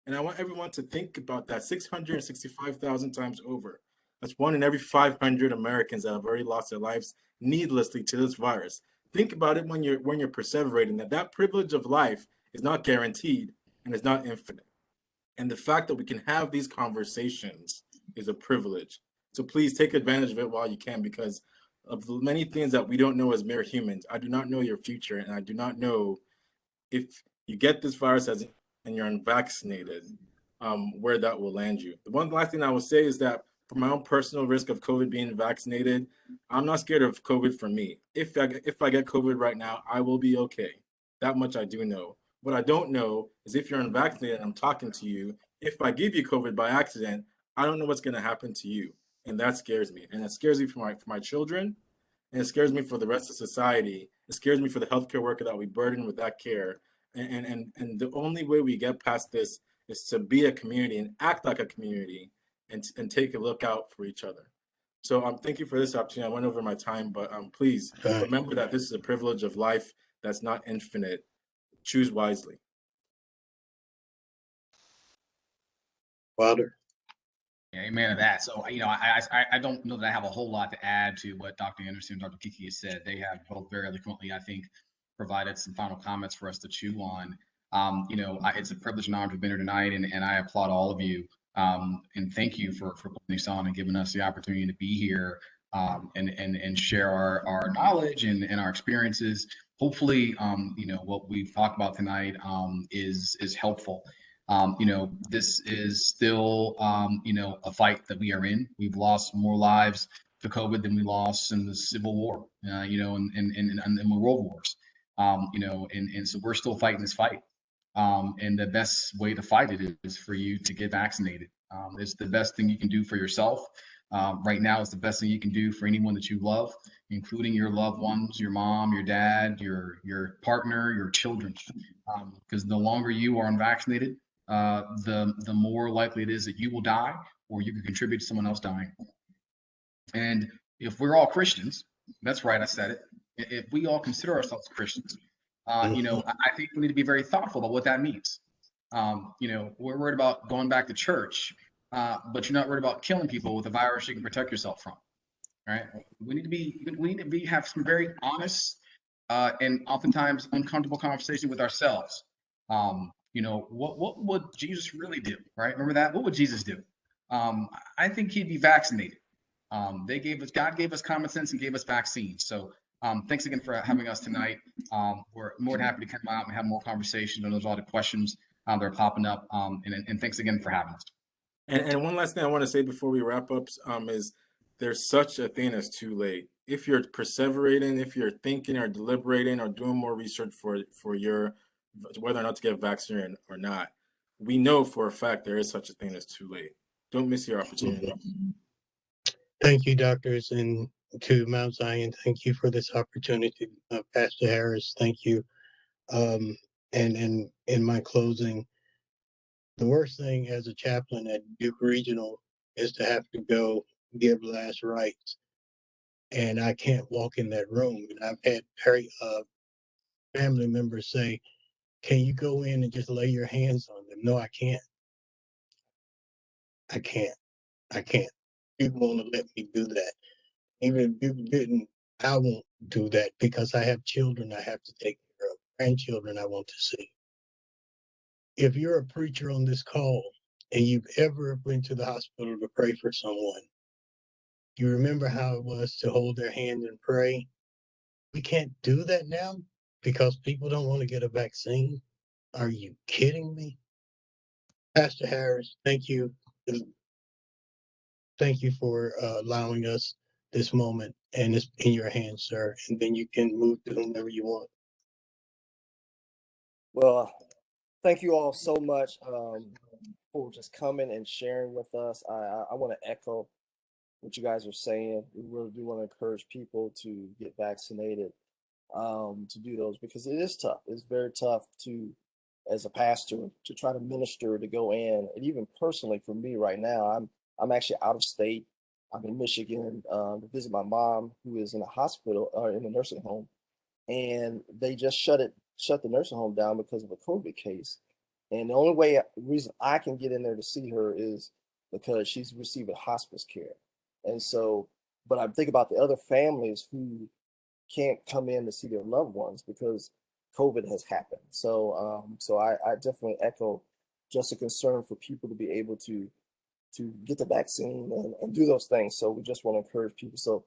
And I want everyone to think about that 665,000 times over. That's 1 in every 500 Americans that have already lost their lives needlessly to this virus. Think about it when you're perseverating, that privilege of life is not guaranteed and is not infinite. And the fact that we can have these conversations is a privilege. So please take advantage of it while you can, because of the many things that we don't know as mere humans. I do not know your future, and I do not know if you get this virus and you're unvaccinated, where that will land you. The one last thing I will say is that for my own personal risk of COVID being vaccinated, I'm not scared of COVID for me. If I get COVID right now, I will be okay. That much I do know. What I don't know is if you're unvaccinated and I'm talking to you, if I give you COVID by accident, I don't know what's going to happen to you. And that scares me. And it scares me for my children. And it scares me for the rest of society. It scares me for the healthcare worker that we burden with that care. And the only way we get past this is to be a community and act like a community and take a look out for each other. So thank you for this opportunity. I went over my time, but please remember that this is a privilege of life that's not infinite. Choose wisely. Wilder. Yeah, amen to that. So, I don't know that I have a whole lot to add to what Dr. Anderson and Dr. Kiki has said. They have both very eloquently, I think, provided some final comments for us to chew on. It's a privilege and honor to be here tonight, and I applaud all of you. And thank you for putting this on and giving us the opportunity to be here and share our knowledge and our experiences. Hopefully, what we've talked about tonight is helpful. This is still, a fight that we are in. We've lost more lives to COVID than we lost in the Civil War, and the World Wars, and so we're still fighting this fight. And the best way to fight it is for you to get vaccinated. It's the best thing you can do for yourself. Right now, it's the best thing you can do for anyone that you love, including your loved ones, your mom, your dad, your partner, your children. Because the longer you are unvaccinated, the more likely it is that you will die or you can contribute to someone else dying. And if we're all Christians, that's right, I said it. If we all consider ourselves Christians, I think we need to be very thoughtful about what that means. We're worried about going back to church, but you're not worried about killing people with a virus you can protect yourself from. Right? We need to have some very honest and oftentimes uncomfortable conversation with ourselves. What would Jesus really do? Right? Remember that? What would Jesus do? I think he'd be vaccinated. God gave us common sense and gave us vaccines. So thanks again for having us tonight. We're more than happy to come out and have more conversation on those other questions that are popping up. And thanks again for having us. And one last thing I want to say before we wrap up is there's such a thing as too late. If you're perseverating, if you're thinking or deliberating or doing more research for your whether or not to get vaccinated or not, we know for a fact there is such a thing as too late. Don't miss your opportunity. Thank you, doctors, and to Mount Zion, thank you for this opportunity. Pastor Harris, thank you. And in my closing, the worst thing as a chaplain at Duke Regional is to have to go give last rites, and I can't walk in that room. And I've had family members say, "Can you go in and just lay your hands on them?" No, I can't. I can't. I can't. You want to let me do that. Even if you didn't, I won't do that because I have children I have to take care of, grandchildren I want to see. If you're a preacher on this call and you've ever went to the hospital to pray for someone, you remember how it was to hold their hand and pray? We can't do that now because people don't want to get a vaccine. Are you kidding me? Pastor Harris, thank you. Thank you for allowing us this moment, and it's in your hands, sir. And then you can move to whomever you want. Well, thank you all so much for just coming and sharing with us. I want to echo what you guys are saying. We really do want to encourage people to get vaccinated, to do those because it is tough. It's very tough to, as a pastor, to try to minister, to go in, and even personally for me right now, I'm actually out of state. I'm in Michigan to visit my mom, who is in a hospital or in a nursing home, and they just shut the nursing home down because of a COVID case. And the only reason I can get in there to see her is because she's receiving hospice care. And so, but I think about the other families who can't come in to see their loved ones because COVID has happened. So I definitely echo just a concern for people to be able to get the vaccine and do those things. So we just want to encourage people. So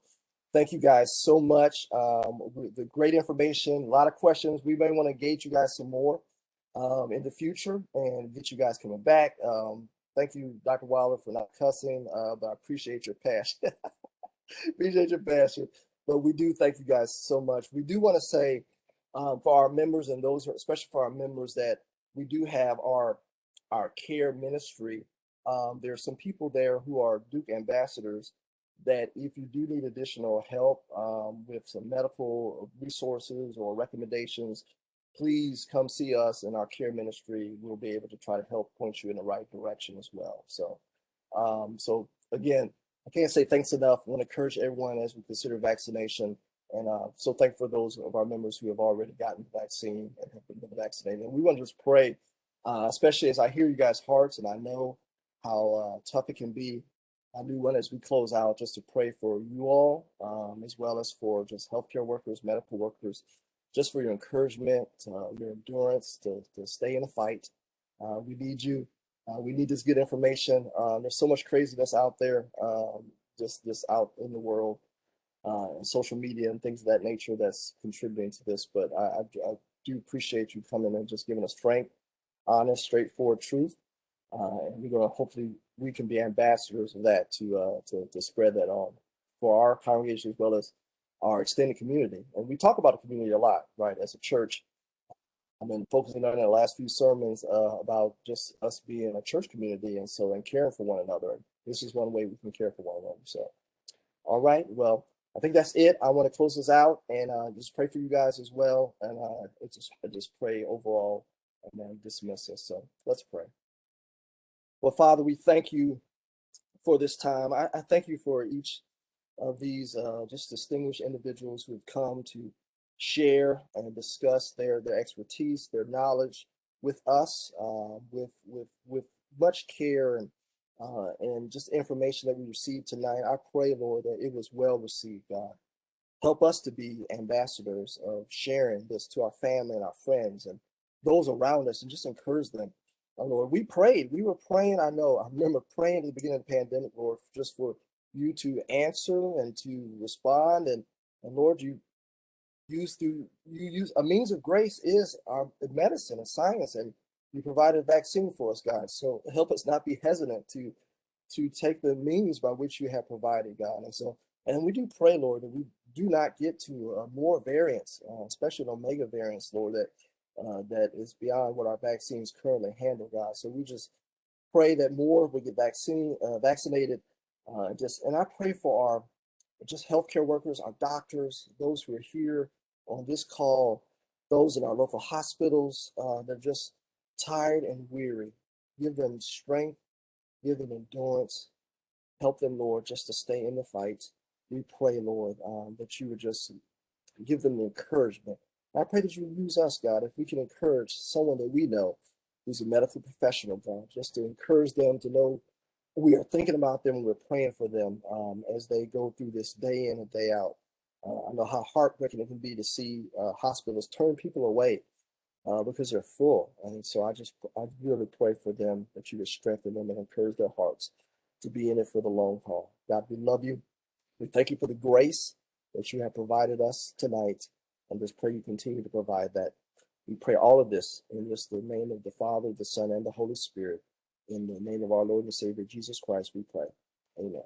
thank you guys so much. The great information, a lot of questions. We may want to engage you guys some more in the future and get you guys coming back. Thank you, Dr. Wilder, for not cussing, but I appreciate your passion. Appreciate your passion. But we do thank you guys so much. We do want to say for our members and those, especially for our members, that we do have our care ministry. There's some people there who are Duke ambassadors that if you do need additional help with some medical resources or recommendations, please come see us in our care ministry. We'll be able to try to help point you in the right direction as well. So again, I can't say thanks enough. I want to encourage everyone as we consider vaccination. And so thankful for those of our members who have already gotten the vaccine and have been vaccinated. And we want to just pray, especially as I hear you guys' hearts and I know how tough it can be. I do want, as we close out, just to pray for you all, as well as for just healthcare workers, medical workers, just for your encouragement, your endurance to stay in the fight. We need you. We need this good information. There's so much craziness out there, just out in the world, social media and things of that nature that's contributing to this. But I do appreciate you coming and just giving us frank, honest, straightforward truth. And we're going to hopefully we can be ambassadors of that to spread that on for our congregation as well as our extended community. And we talk about the community a lot, right? As a church, I've been focusing on the last few sermons about just us being a church community and caring for one another. This is one way we can care for one another. So, all right. Well, I think that's it. I want to close this out and just pray for you guys as well. And I just pray overall and then dismiss us. So let's pray. Well, Father, we thank you for this time. I thank you for each of these just distinguished individuals who have come to share and discuss their expertise, their knowledge with us, with much care and just information that we received tonight. I pray, Lord, that it was well received, God. Help us to be ambassadors of sharing this to our family and our friends and those around us and just encourage them. Lord, we were praying. I remember praying at the beginning of the pandemic, Lord, just for you to answer and to respond. And Lord, you use a means of grace is our medicine and science, and you provided a vaccine for us, God. So help us not be hesitant to take the means by which you have provided, God. And we do pray, Lord, that we do not get to more variants, especially Omega variants, Lord, that is beyond what our vaccines currently handle, God. So we just pray that more will get vaccinated. And I pray for our just healthcare workers, our doctors, those who are here on this call, those in our local hospitals, they're just tired and weary. Give them strength, give them endurance, help them, Lord, just to stay in the fight. We pray, Lord, that you would just give them the encouragement. I pray that you use us, God, if we can encourage someone that we know who's a medical professional, God, just to encourage them to know we are thinking about them. We're praying for them as they go through this day in and day out. I know how heartbreaking it can be to see hospitals turn people away because they're full. And so I really pray for them that you would strengthen them and encourage their hearts to be in it for the long haul. God, we love you. We thank you for the grace that you have provided us tonight. And just pray you continue to provide that. We pray all of this in just the name of the Father, the Son, and the Holy Spirit. In the name of our Lord and Savior, Jesus Christ, we pray. Amen.